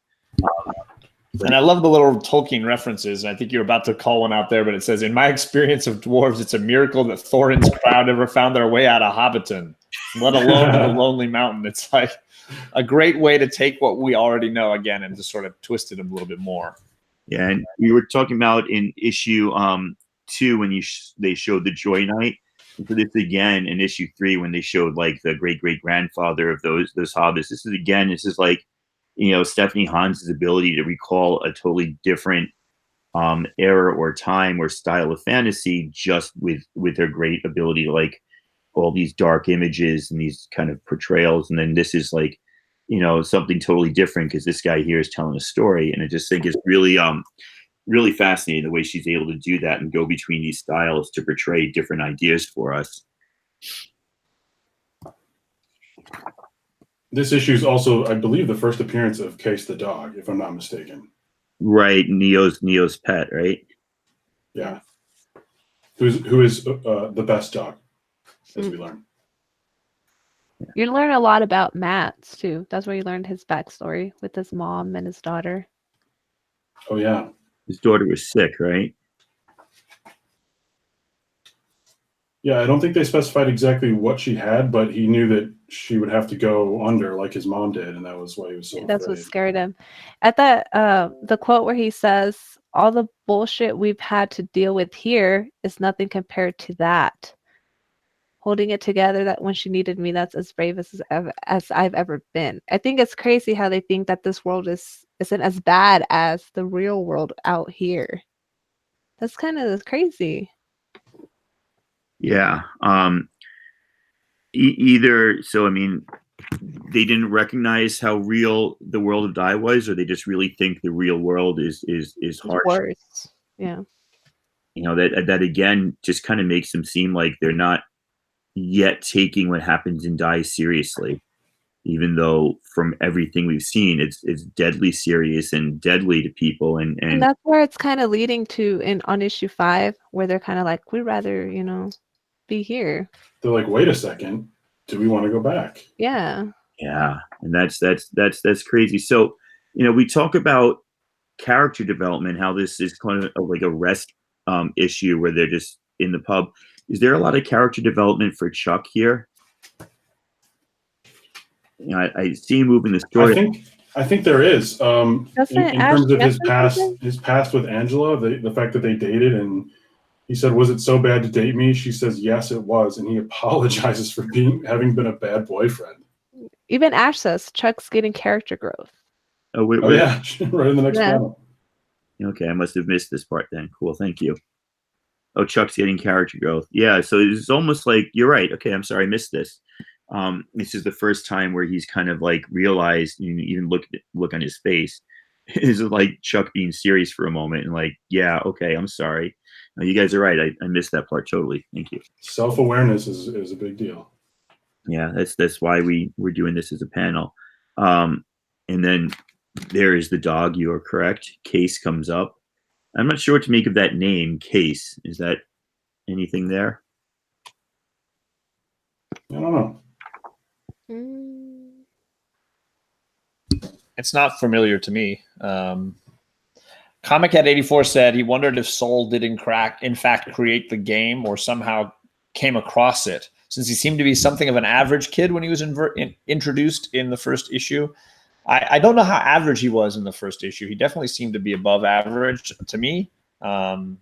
[SPEAKER 3] And I love the little Tolkien references. I think you're about to call one out there, but it says, in my experience of dwarves, it's a miracle that Thorin's crowd ever found their way out of Hobbiton, let alone the Lonely Mountain. It's a great way to take what we already know again and just sort of twist it a little bit more.
[SPEAKER 1] Yeah, and we were talking about in issue 2 when they showed the Joy Knight. And so this again in issue 3 when they showed the great-great-grandfather of those hobbits. This is Stephanie Hans's ability to recall a totally different era or time or style of fantasy, just with her great ability to all these dark images and these kind of portrayals, and then this is like, you know, something totally different because this guy here is telling a story, and I just think it's really really fascinating the way she's able to do that and go between these styles to portray different ideas for us.
[SPEAKER 2] This issue is also, I believe, the first appearance of Case the dog, if I'm not mistaken.
[SPEAKER 1] Right, Neo's pet, right?
[SPEAKER 2] Yeah. Who is the best dog, as we learn.
[SPEAKER 4] You learn a lot about Matt's too. That's where you learned his backstory with his mom and his daughter.
[SPEAKER 2] Oh yeah.
[SPEAKER 1] His daughter was sick, right?
[SPEAKER 2] Yeah, I don't think they specified exactly what she had, but he knew that she would have to go under like his mom did, and that was why he was so
[SPEAKER 4] That's what
[SPEAKER 2] afraid.
[SPEAKER 4] scared him. At that, the quote where he says, "All the bullshit we've had to deal with here is nothing compared to that. Holding it together, that when she needed me, that's as brave as I've ever been." I think it's crazy how they think that this world isn't as bad as the real world out here. That's kind of crazy.
[SPEAKER 1] Yeah. Either so, I mean, they didn't recognize how real the world of Dai was, or they just really think the real world is harsh.
[SPEAKER 4] Worse. Yeah.
[SPEAKER 1] You know, that again just kind of makes them seem like they're not yet taking what happens in Dai seriously, even though from everything we've seen, it's deadly serious and deadly to people, and
[SPEAKER 4] that's where it's kind of leading to on issue 5, where they're kind of like, we'd rather, you know, be here.
[SPEAKER 2] They're like, wait a second, do we want to go back?
[SPEAKER 4] Yeah.
[SPEAKER 1] Yeah, and that's crazy. So, you know, we talk about character development, how this is kind of like a rest issue where they're just in the pub. Is there a lot of character development for Chuck here? You know, I see him moving the story.
[SPEAKER 2] I think there is. In terms of his past with Angela, the fact that they dated, and he said, "Was it so bad to date me?" She says, "Yes, it was," and he apologizes for having been a bad boyfriend.
[SPEAKER 4] Even Ash says Chuck's getting character growth.
[SPEAKER 1] Oh, wait,
[SPEAKER 2] yeah, right in the next panel.
[SPEAKER 1] Okay, I must have missed this part then. Cool, thank you. Oh, Chuck's getting character growth. Yeah, so it's almost like, you're right. Okay, I'm sorry, I missed this. This is the first time where he's kind of like realized, you even look on his face, is like Chuck being serious for a moment and like, yeah, okay, I'm sorry. No, you guys are right. I missed that part totally. Thank you.
[SPEAKER 2] Self-awareness is a big deal.
[SPEAKER 1] Yeah, that's why we're doing this as a panel. And then there is the dog. You are correct. Case comes up. I'm not sure what to make of that name, Case. Is that anything there?
[SPEAKER 2] I don't know.
[SPEAKER 6] It's not familiar to me. Comic Head 84 said he wondered if Soul did in fact create the game or somehow came across it, since he seemed to be something of an average kid when he was introduced in the first issue. I don't know how average he was in the first issue. He definitely seemed to be above average to me. And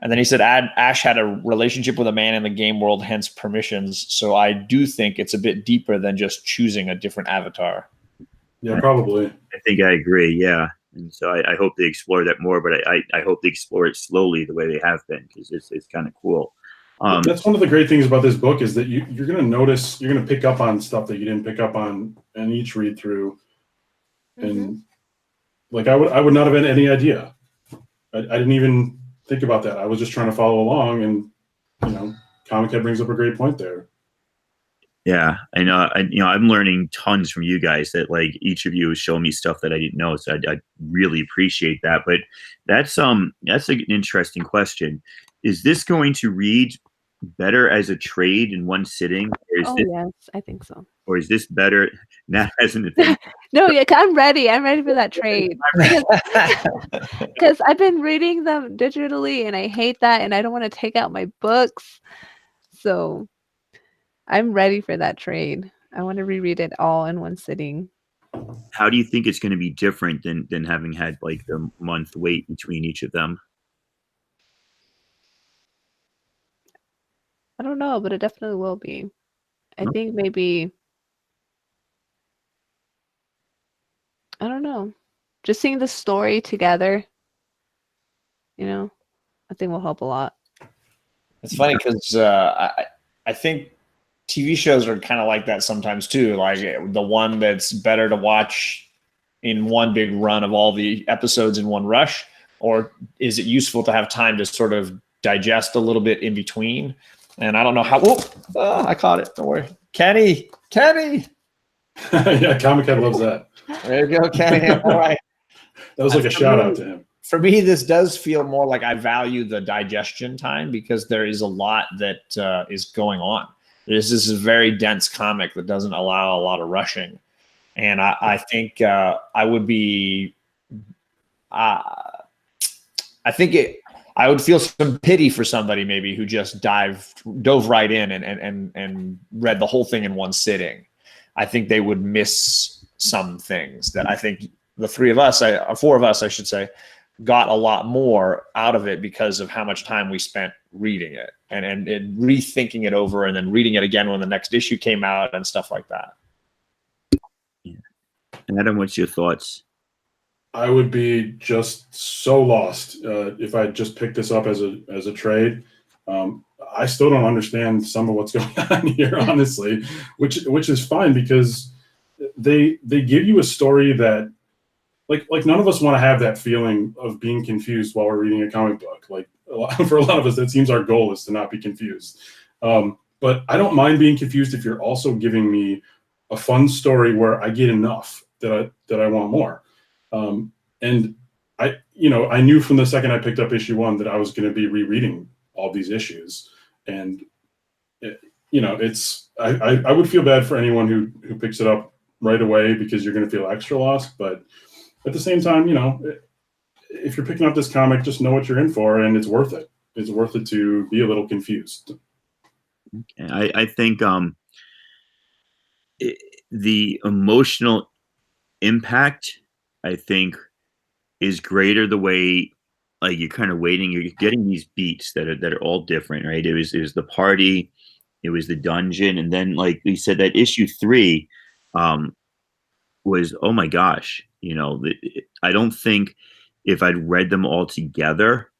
[SPEAKER 6] then he said Ash had a relationship with a man in the game world, hence permissions. So I do think it's a bit deeper than just choosing a different avatar.
[SPEAKER 2] Yeah, probably.
[SPEAKER 1] I think I agree. Yeah. And so I hope they explore that more, but I hope they explore it slowly the way they have been, because it's kind of cool.
[SPEAKER 2] That's one of the great things about this book is that you're going to notice, you're going to pick up on stuff that you didn't pick up on in each read through. And like I would not have had any idea. I didn't even think about that. I was just trying to follow along, and you know, Comic Head brings up a great point there.
[SPEAKER 1] Yeah, I know. I'm learning tons from you guys. That like each of you is showing me stuff that I didn't know. So I really appreciate that. But that's an interesting question. Is this going to read better as a trade in one sitting? Or
[SPEAKER 4] yes, I think so.
[SPEAKER 1] Or is this better now as an thing?
[SPEAKER 4] No, yeah, I'm ready. I'm ready for that trade. Because I've been reading them digitally and I hate that, and I don't want to take out my books. So I'm ready for that trade. I want to reread it all in one sitting.
[SPEAKER 1] How do you think it's going to be different than having had like the month wait between each of them?
[SPEAKER 4] I don't know, but it definitely will be. I think maybe, I don't know, just seeing the story together, you know, I think will help a lot.
[SPEAKER 6] It's funny because I think TV shows are kind of like that sometimes too. Like the one that's better to watch in one big run of all the episodes in one rush, or is it useful to have time to sort of digest a little bit in between? And I don't know how. I caught it. Don't worry, Kenny.
[SPEAKER 2] Yeah, Comic Head loves that.
[SPEAKER 6] There you go, Kenny. All right.
[SPEAKER 2] That was like a shout out to him.
[SPEAKER 6] For me, this does feel more like I value the digestion time because there is a lot that is going on. This is a very dense comic that doesn't allow a lot of rushing. And I think I would be, I would feel some pity for somebody maybe who just dove right in and read the whole thing in one sitting. I think they would miss some things that I think the four of us, I should say, got a lot more out of it because of how much time we spent reading it and rethinking it over and then reading it again when the next issue came out and stuff like that.
[SPEAKER 1] Yeah. And Adam, what's your thoughts?
[SPEAKER 2] I would be just so lost if I just picked this up as a trade. I still don't understand some of what's going on here, honestly, which is fine because they give you a story that like none of us want to have that feeling of being confused while we're reading a comic book. Like for a lot of us, that seems our goal is to not be confused. But I don't mind being confused if you're also giving me a fun story where I get enough that I want more. And I knew from the second I picked up issue 1 that I was going to be rereading all these issues. And I would feel bad for anyone who picks it up right away because you're going to feel extra lost. But at the same time, if you're picking up this comic, just know what you're in for, and it's worth it. It's worth it to be a little confused.
[SPEAKER 1] I think the emotional impact, I think, is greater the way like you're kind of waiting. You're getting these beats that are all different, right? It was the party, it was the dungeon, and then like we said, that issue 3 was, oh my gosh. I don't think if I'd read them all together,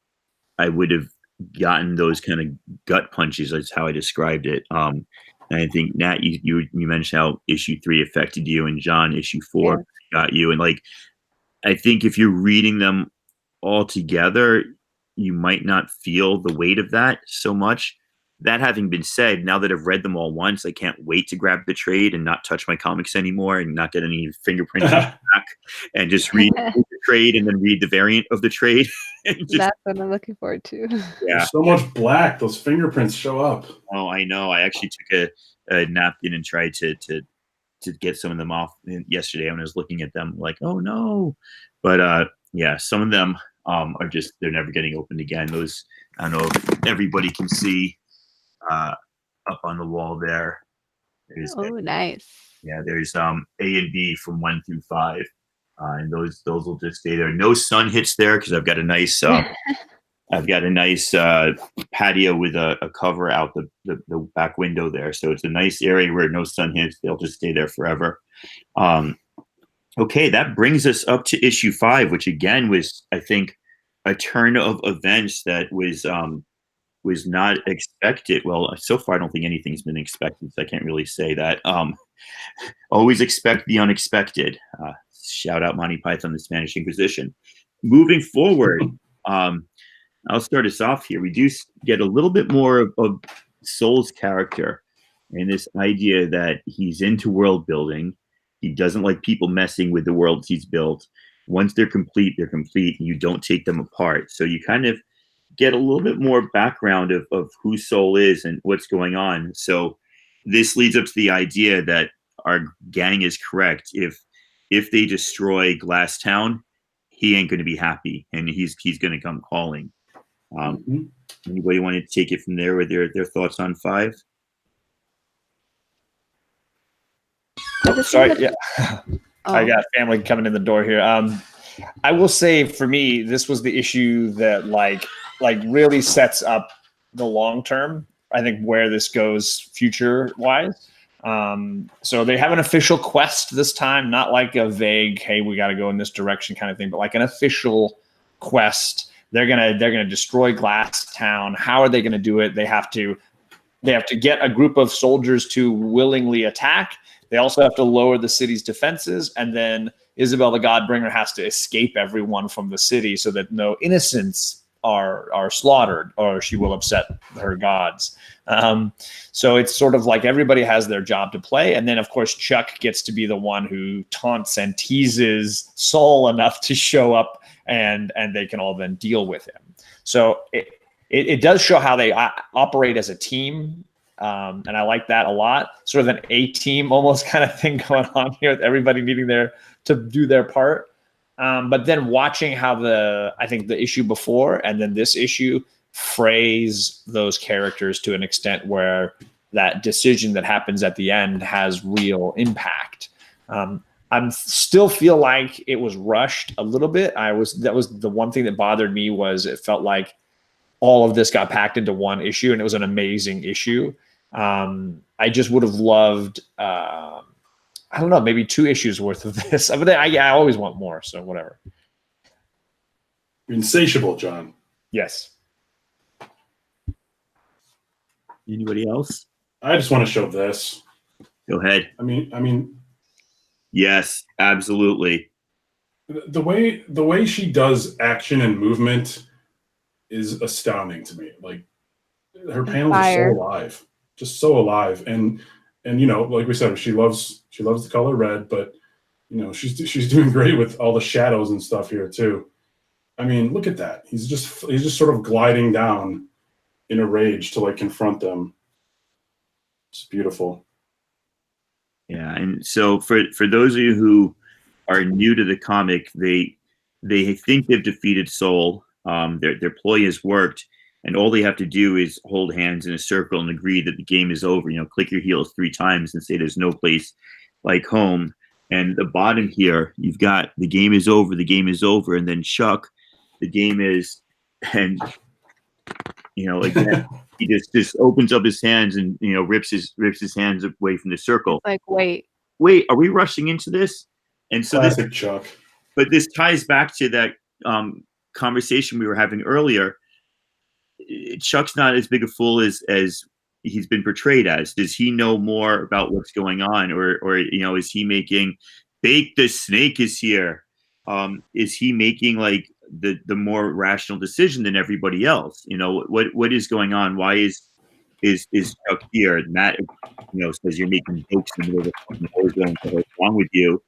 [SPEAKER 1] I would have gotten those kind of gut punches. That's how I described it. And I think Nat, you mentioned how issue 3 affected you, and John, issue 4 got you. And like, I think if you're reading them all together, you might not feel the weight of that so much. That having been said, now that I've read them all once, I can't wait to grab the trade and not touch my comics anymore and not get any fingerprints on the back and just read the trade and then read the variant of the trade.
[SPEAKER 4] That's what I'm looking forward to.
[SPEAKER 1] Yeah.
[SPEAKER 2] There's so much black. Those fingerprints show up.
[SPEAKER 1] Oh, I know. I actually took a napkin and tried to get some of them off yesterday when I was looking at them like, oh no. But yeah, some of them are just, they're never getting opened again. Those, I don't know if everybody can see up on the wall there.
[SPEAKER 4] Nice.
[SPEAKER 1] Yeah, there's A and B from 1 through 5, and those will just stay there. No sun hits there because I've got a nice patio with a cover out the back window there, so it's a nice area where no sun hits. They'll just stay there forever. Okay, that brings us up to issue 5, which again was, I think, a turn of events that was not expected. Well, so far I don't think anything's been expected, so I can't really say that. Always expect the unexpected. Shout out Monty Python, the Spanish Inquisition. Moving forward, I'll start us off here. We do get a little bit more of Soul's character and this idea that he's into world building. He doesn't like people messing with the worlds he's built. Once they're complete, they're complete, and you don't take them apart. So you kind of get a little bit more background of who Soul is and what's going on. So this leads up to the idea that our gang is correct. If they destroy Glass Town, he ain't going to be happy, and he's going to come calling. Anybody want to take it from there with their thoughts on 5?
[SPEAKER 6] Sorry, yeah. I got family coming in the door here. I will say for me, this was the issue that like really sets up the long term. I think where this goes future wise. So they have an official quest this time, not like a vague, hey, we got to go in this direction kind of thing, but like an official quest. They're gonna destroy Glass Town. How are they gonna do it? They have to They have to get a group of soldiers to willingly attack. They also have to lower the city's defenses, and then Isabel the Godbringer has to escape everyone from the city so that no innocents are slaughtered, or she will upset her gods. So it's sort of like everybody has their job to play, and then of course Chuck gets to be the one who taunts and teases Saul enough to show up, and they can all then deal with him. So it does show how they operate as a team. And I like that a lot. Sort of an A-team almost kind of thing going on here, with everybody needing to do their part. But then watching how I think the issue before and then this issue phrase those characters to an extent where that decision that happens at the end has real impact. I still feel like it was rushed a little bit. That was the one thing that bothered me, was it felt like all of this got packed into one issue, and it was an amazing issue. I just would have loved, I don't know, maybe 2 issues worth of this. But I always want more, so whatever.
[SPEAKER 2] Insatiable, John.
[SPEAKER 6] Yes.
[SPEAKER 1] Anybody else?
[SPEAKER 2] I just want to show this.
[SPEAKER 1] Go ahead.
[SPEAKER 2] I mean,
[SPEAKER 1] Yes, absolutely.
[SPEAKER 2] the way she does action and movement is astounding to me. Like, her panels are so alive, just so alive. And like we said, she loves the color red, but she's doing great with all the shadows and stuff here too. I mean, look at that. He's just sort of gliding down in a rage to like confront them. It's beautiful.
[SPEAKER 1] Yeah, and so for those of you who are new to the comic, they think they've defeated Soul. Their ploy has worked, and all they have to do is hold hands in a circle and agree that the game is over. Click your heels 3 times and say there's no place like home. And the bottom here, you've got the game is over, and then Chuck, the game is, and again, he just opens up his hands and rips his hands away from the circle.
[SPEAKER 4] Like, wait,
[SPEAKER 1] are we rushing into this? And so
[SPEAKER 2] Classic Chuck.
[SPEAKER 1] But this ties back to that conversation we were having earlier. Chuck's not as big a fool as he's been portrayed as. Does he know more about what's going on, or is he making bake the snake is here? Is he making like the more rational decision than everybody else? What is going on? Why is Chuck here? And Matt says you're making jokes in the middle of what's wrong with you,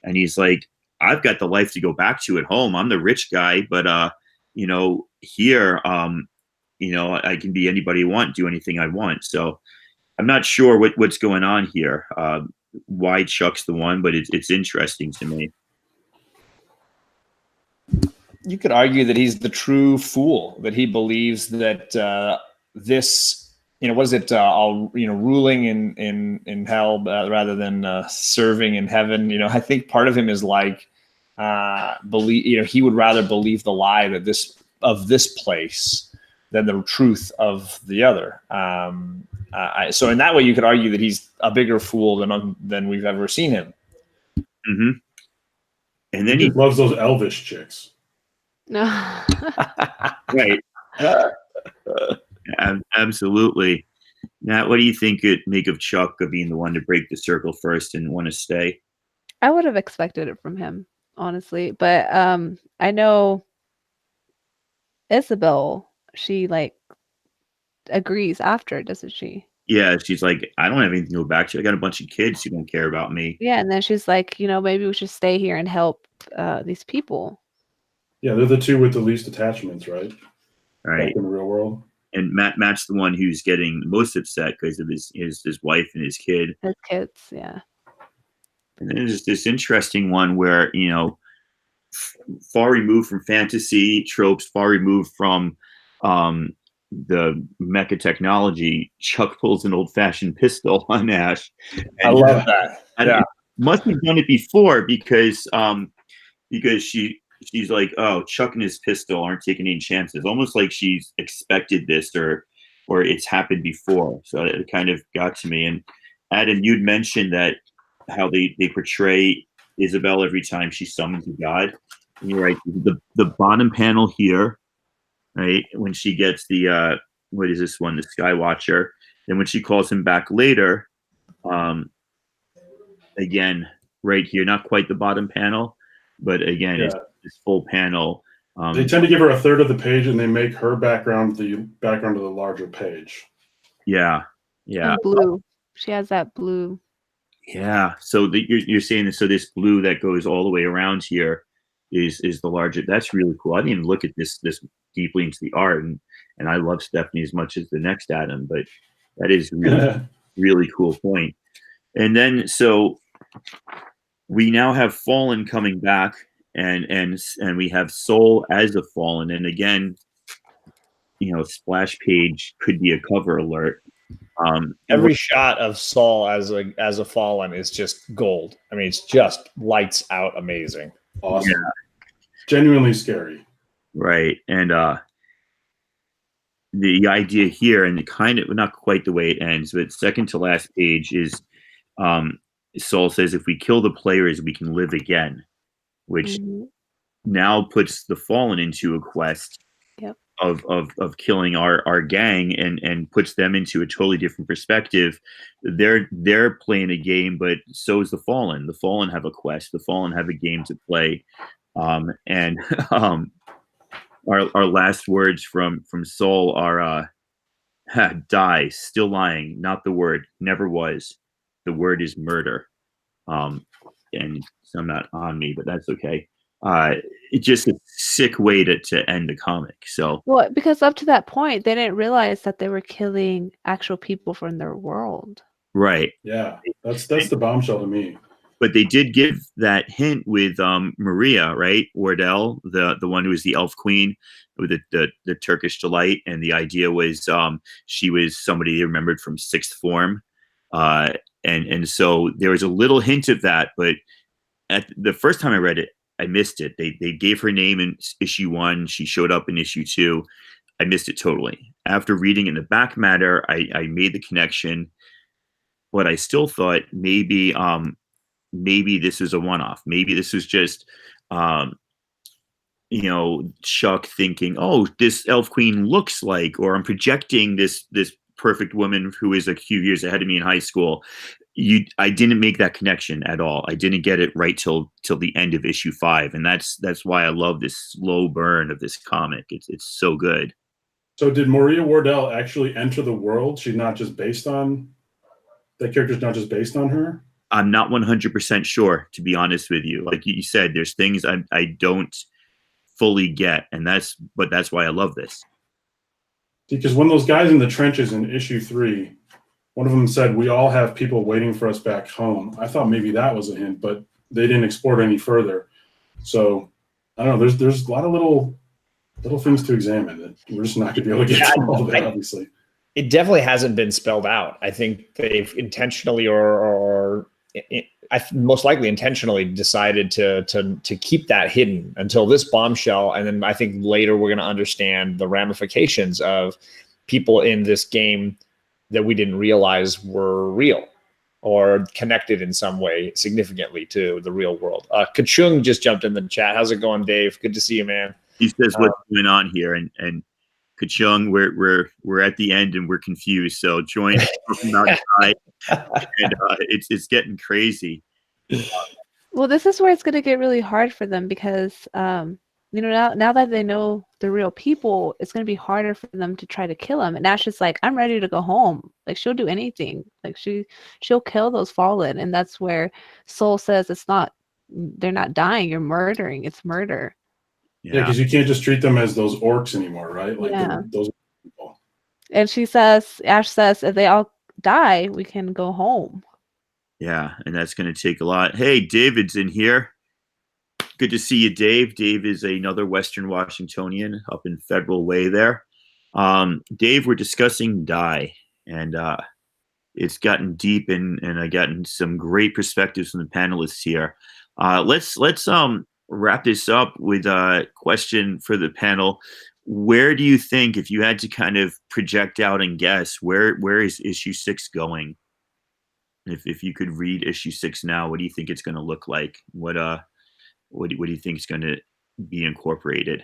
[SPEAKER 1] and he's like, I've got the life to go back to at home. I'm the rich guy, but here I can be anybody I want, do anything I want. So I'm not sure what's going on here, why Chuck's the one, but it's interesting to me.
[SPEAKER 6] You could argue that he's the true fool, that he believes that this, what is it? Ruling in hell rather than serving in heaven. I think part of him is like, believe. He would rather believe the lie that this place than the truth of the other. So in that way, you could argue that he's a bigger fool than we've ever seen him.
[SPEAKER 1] Mm-hmm. And then
[SPEAKER 2] he loves those elvish chicks.
[SPEAKER 4] no.
[SPEAKER 1] Right. Absolutely. Nat, what do you think it make of Chuck of being the one to break the circle first and want to stay?
[SPEAKER 4] I would have expected it from him, honestly. But I know Isabel, she like agrees after, doesn't she?
[SPEAKER 1] Yeah, she's like, I don't have anything to go back to. I got a bunch of kids who don't care about me.
[SPEAKER 4] Yeah, and then she's like, maybe we should stay here and help these people.
[SPEAKER 2] Yeah, they're the 2 with the least attachments, right?
[SPEAKER 1] Right.
[SPEAKER 2] Back in the real world.
[SPEAKER 1] And Matt's the one who's getting most upset because of his wife and his kid.
[SPEAKER 4] His kids, yeah.
[SPEAKER 1] And then there's this interesting one where, far removed from fantasy tropes, far removed from the mecha technology, Chuck pulls an old-fashioned pistol on Ash. And,
[SPEAKER 6] I love that.
[SPEAKER 1] Yeah. Must have done it before because she's like, oh, Chuck and his pistol aren't taking any chances. Almost like she's expected this or it's happened before. So it kind of got to me. And Adam, you'd mentioned that how they portray Isabel every time she summons a god. And you're right. The bottom panel here, right, when she gets the what is this one, the Skywatcher, Then when she calls him back later, again, right here, not quite the bottom panel, but again, it's this full panel.
[SPEAKER 2] They tend to give her a third of the page, and they make her background the background of the larger page.
[SPEAKER 1] Yeah, yeah.
[SPEAKER 4] And blue. She has that blue.
[SPEAKER 1] Yeah. So you're saying that, so this blue that goes all the way around here is the larger. That's really cool. I didn't even look at this deeply into the art, and I love Stephanie as much as the next Adam, but that is really really cool point. And then so we now have Fallen coming back, and we have Soul as a Fallen, and again, splash page could be a cover alert.
[SPEAKER 6] Every shot of Saul as a Fallen is just gold. I mean, it's just lights out amazing.
[SPEAKER 2] Awesome. Yeah. Genuinely scary.
[SPEAKER 1] Right. And the idea here, and kind of not quite the way it ends, but second to last page is Saul says, if we kill the players, we can live again, which now puts the Fallen into a quest of killing our gang, and puts them into a totally different perspective. They're playing a game, but so is the Fallen. The Fallen have a quest. The Fallen have a game to play. And our last words from Soul are die, still lying, not the word, never was. The word is murder. And some not on me, but that's okay. It's just a sick way to end the comic. So,
[SPEAKER 4] well, because up to that point, they didn't realize that they were killing actual people from their world.
[SPEAKER 1] Right.
[SPEAKER 2] Yeah, that's the bombshell to me.
[SPEAKER 1] But they did give that hint with Maria, right? Wardell, the one who was the elf queen with the Turkish delight, and the idea was she was somebody they remembered from sixth form, and so there was a little hint of that. But at the first time I read it, I missed it. They gave her name in issue 1. She showed up in issue 2. I missed it totally. After reading in the back matter, I made the connection, but I still thought maybe this is a one-off. Maybe this was just Chuck thinking, oh, this elf queen looks like, or I'm projecting this perfect woman who is a few years ahead of me in high school. I didn't make that connection at all. I didn't get it right till the end of issue 5, and that's why I love this slow burn of this comic. It's so good.
[SPEAKER 2] So did Maria Wardell actually enter the world? She's not just based on that character's not just based on her?
[SPEAKER 1] I'm not 100% sure, to be honest with you. Like you said, there's things I don't fully get, but that's why I love this.
[SPEAKER 2] Because when those guys in the trenches in issue 3, one of them said, "We all have people waiting for us back home." I thought maybe that was a hint, but they didn't explore it any further. So I don't know. There's a lot of little things to examine that we're just not going to be able to get to all of that, obviously.
[SPEAKER 6] It definitely hasn't been spelled out. I think they've intentionally or most likely intentionally decided to keep that hidden until this bombshell. And then I think later we're going to understand the ramifications of people in this game that we didn't realize were real or connected in some way significantly to the real world. Kachung just jumped in the chat. How's it going, Dave? Good to see you, man.
[SPEAKER 1] He says what's going on here, and Kachung, we're at the end and we're confused. So join outside, and it's getting crazy.
[SPEAKER 4] Well, this is where it's going to get really hard for them because now that they know the real people, it's going to be harder for them to try to kill him. And Ash is like, I'm ready to go home. Like, she'll do anything. Like, she'll kill those Fallen. And that's where Soul says they're not dying. You're murdering. It's murder.
[SPEAKER 2] Yeah, because you can't just treat them as those orcs anymore, right? Like those people.
[SPEAKER 4] And Ash says, if they all die, we can go home.
[SPEAKER 1] Yeah, and that's going to take a lot. Hey, David's in here. Good to see you, Dave. Dave is another Western Washingtonian up in Federal Way there. Dave, we're discussing Die, and it's gotten deep, and I've gotten some great perspectives from the panelists here. Let's wrap this up with a question for the panel. Where do you think, if you had to kind of project out and guess, where is issue 6 going? If you could read issue 6 now, what do you think it's going to look like? What do you think is going to be incorporated?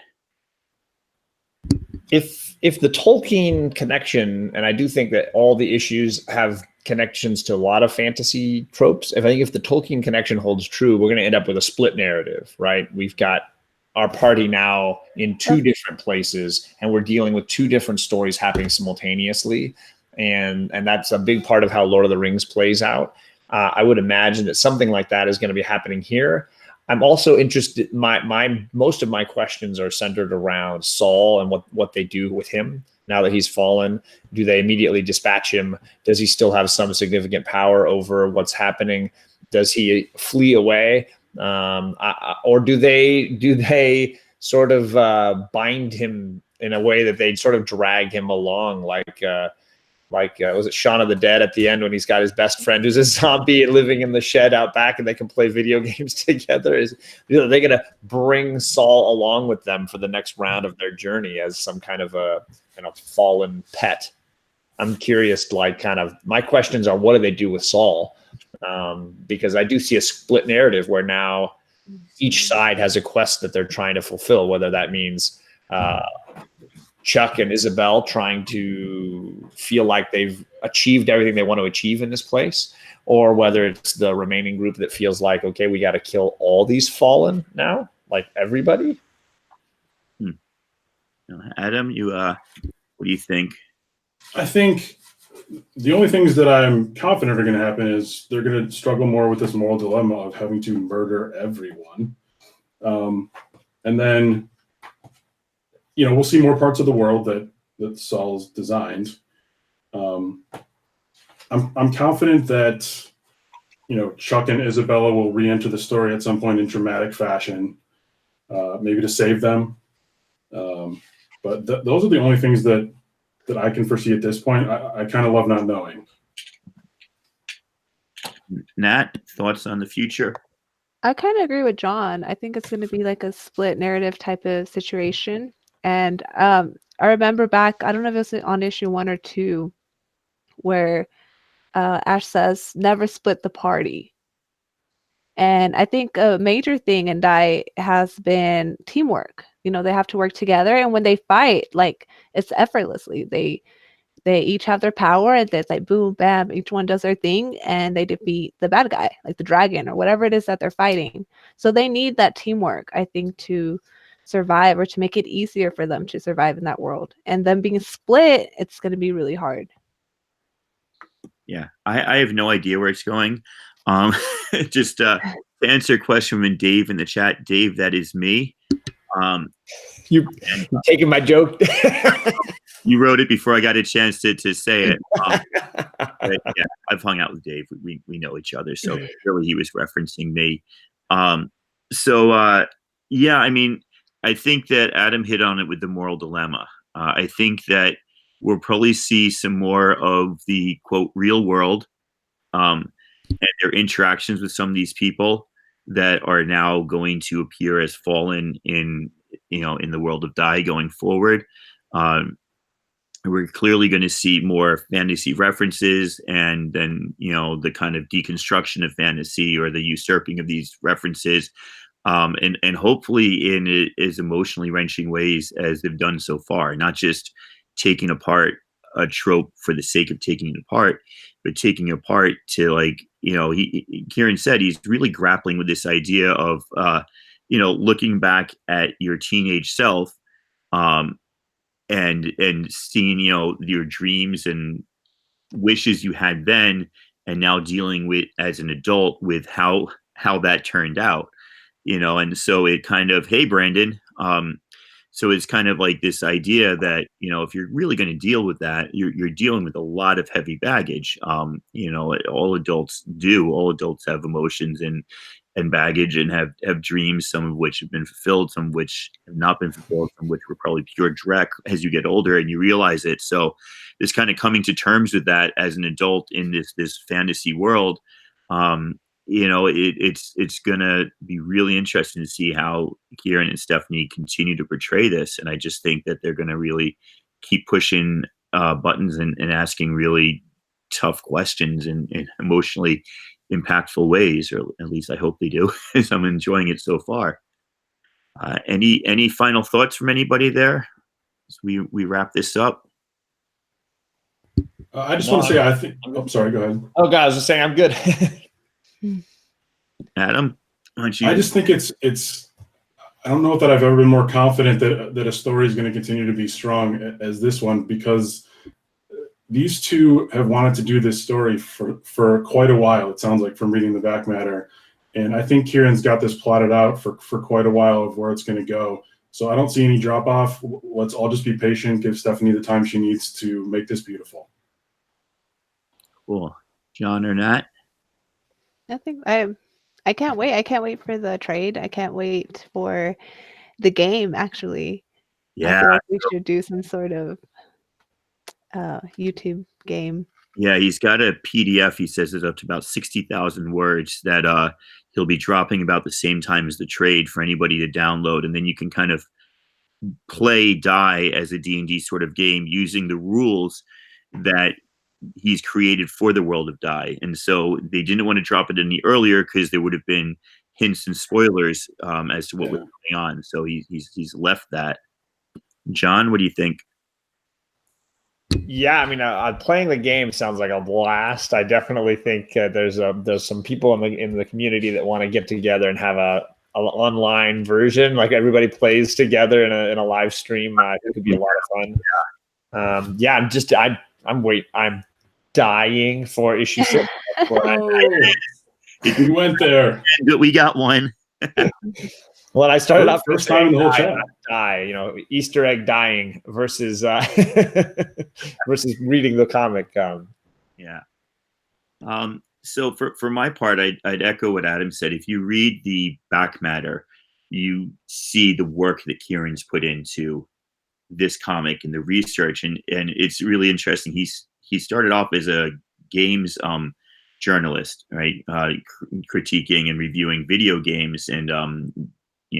[SPEAKER 6] If if the Tolkien connection, and I do think that all the issues have connections to a lot of fantasy tropes. I think if the Tolkien connection holds true, we're going to end up with a split narrative, right? We've got our party now in two different places, and we're dealing with two different stories happening simultaneously. And that's a big part of how Lord of the Rings plays out. I would imagine that something like that is going to be happening here. I'm also interested. Most of my questions are centered around Saul and what they do with him now that he's fallen. Do they immediately dispatch him? Does he still have some significant power over what's happening? Does he flee away, or do they sort of bind him in a way that they sort of drag him along, like was it Shaun of the Dead at the end when he's got his best friend who's a zombie living in the shed out back and they can play video games together? Are they going to bring Saul along with them for the next round of their journey as some kind of a fallen pet? I'm curious, my questions are, what do they do with Saul? Because I do see a split narrative where now each side has a quest that they're trying to fulfill, whether that means Chuck and Isabel trying to feel like they've achieved everything they want to achieve in this place, or whether it's the remaining group that feels like, okay, we got to kill all these fallen now, like everybody.
[SPEAKER 1] Adam, what do you think?
[SPEAKER 2] I think the only things that I'm confident are going to happen is they're going to struggle more with this moral dilemma of having to murder everyone. And then, we'll see more parts of the world that Saul's designed. I'm confident that, Chuck and Isabella will re-enter the story at some point in dramatic fashion, maybe to save them. But those are the only things that I can foresee at this point. I kind of love not knowing.
[SPEAKER 1] Nat, thoughts on the future?
[SPEAKER 4] I kind of agree with John. I think it's going to be like a split narrative type of situation. And I remember back, I don't know if it was on issue 1 or 2, where Ash says, never split the party. And I think a major thing in Die has been teamwork. They have to work together. And when they fight, it's effortlessly. They each have their power, and it's like boom, bam, each one does their thing, and they defeat the bad guy, like the dragon or whatever it is that they're fighting. So they need that teamwork, I think, to survive, or to make it easier for them to survive in that world. And them being split, it's going to be really hard.
[SPEAKER 1] Yeah, I have no idea where it's going. Just to answer a question from Dave in the chat. Dave, that is me.
[SPEAKER 6] You taking my joke?
[SPEAKER 1] You wrote it before I got a chance to say it. But yeah, I've hung out with Dave. We know each other, so really he was referencing me. Yeah, I mean, I think that Adam hit on it with the moral dilemma. I think that we'll probably see some more of the quote real world and their interactions with some of these people that are now going to appear as fallen in the world of Die going forward. We're clearly going to see more fantasy references, and then the kind of deconstruction of fantasy, or the usurping of these references, and hopefully in as emotionally wrenching ways as they've done so far. Not just taking apart a trope for the sake of taking it apart, but taking it apart to, like, Kieron said, he's really grappling with this idea of looking back at your teenage self, and seeing your dreams and wishes you had then, and now dealing with as an adult with how that turned out, and so it kind of, hey Brandon, so it's kind of like this idea that if you're really going to deal with that, you're dealing with a lot of heavy baggage. All adults do. All adults have emotions and baggage, and have dreams, some of which have been fulfilled, some of which have not been fulfilled, some of which were probably pure dreck as you get older and you realize it. So it's kind of coming to terms with that as an adult in this fantasy world. It's gonna be really interesting to see how Kieron and Stephanie continue to portray this, and I just think that they're gonna really keep pushing buttons and asking really tough questions in emotionally impactful ways, or at least I hope they do, as I'm enjoying it so far. Any final thoughts from anybody there? as we wrap this up.
[SPEAKER 2] I just want to say, I think. I'm sorry. Go ahead.
[SPEAKER 6] Oh, God, I was just saying I'm good.
[SPEAKER 1] Adam, why don't you?
[SPEAKER 2] I just think it's. I don't know that I've ever been more confident that a story is going to continue to be strong as this one, because these two have wanted to do this story for quite a while. It sounds like, from reading the back matter, and I think Kieron's got this plotted out for quite a while of where it's going to go. So I don't see any drop off. Let's all just be patient. Give Stephanie the time she needs to make this beautiful.
[SPEAKER 1] Cool. John or Nat?
[SPEAKER 4] I think I can't wait. I can't wait for the trade. I can't wait for the game, actually. I
[SPEAKER 1] Yeah.
[SPEAKER 4] feel like we should do some sort of YouTube game.
[SPEAKER 1] Yeah, he's got a PDF. He says it's up to about 60,000 words that he'll be dropping about the same time as the trade for anybody to download. And then you can kind of play Die as a D&D sort of game using the rules that he's created for the world of Die. And so they didn't want to drop it any earlier because there would have been hints and spoilers as to what was going on. So he's left that. John, what do you think?
[SPEAKER 6] Yeah, I mean, playing the game sounds like a blast. I definitely think there's some people in the community that want to get together and have an online version, like everybody plays together in a live stream. I think it could be a lot of fun. Yeah, I'm dying for issue 6.
[SPEAKER 2] We went there.
[SPEAKER 1] We got one.
[SPEAKER 6] Well, I started off
[SPEAKER 2] first time in the whole chat.
[SPEAKER 6] Die, Easter egg dying versus versus reading the comic.
[SPEAKER 1] Yeah. So for my part, I'd echo what Adam said. If you read the back matter, you see the work that Kieron's put into this comic and the research, and it's really interesting. He started off as a games journalist, right? Critiquing and reviewing video games and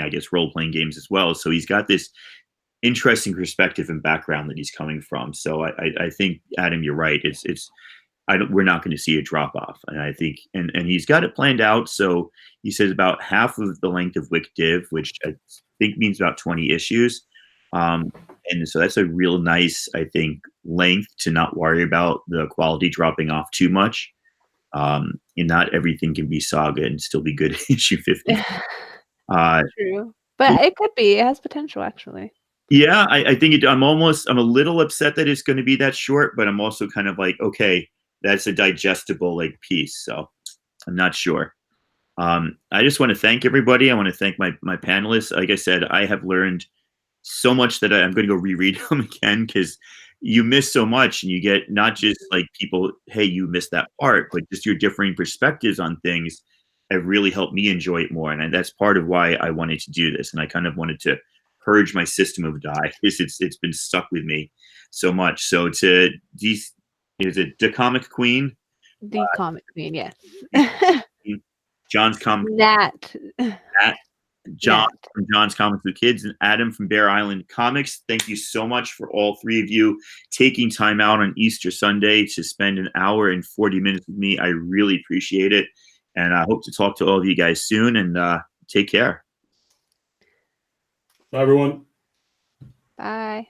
[SPEAKER 1] I guess role-playing games as well. So he's got this interesting perspective and background that he's coming from. So I think, Adam, you're right. We're not going to see a drop off. And I think, and he's got it planned out. So he says about half of the length of Wick Div, which I think means about 20 issues. And so that's a real nice, I think, length to not worry about the quality dropping off too much. And not everything can be Saga and still be good issue 50.
[SPEAKER 4] True, but it could be. It has potential, actually.
[SPEAKER 1] Yeah, I think I'm a little upset that it's going to be that short, but I'm also kind of like, okay, that's a digestible piece. So I'm not sure. I just want to thank everybody. I want to thank my panelists. Like I said, I have learned so much that I'm going to go reread them again, because you miss so much, and you get not just people, hey, you missed that part, but just your differing perspectives on things have really helped me enjoy it more. And that's part of why I wanted to do this. And I kind of wanted to purge my system of Die, because it's been stuck with me so much. So is it DComicQueen?
[SPEAKER 4] DComicQueen, yes.
[SPEAKER 1] John's comic.
[SPEAKER 4] Nat.
[SPEAKER 1] John from John's Comics with Kids, and Adam from Bear Island Comics. Thank you so much for all three of you taking time out on Easter Sunday to spend an hour and 40 minutes with me. I really appreciate it. And I hope to talk to all of you guys soon, and take care.
[SPEAKER 2] Bye, everyone.
[SPEAKER 4] Bye.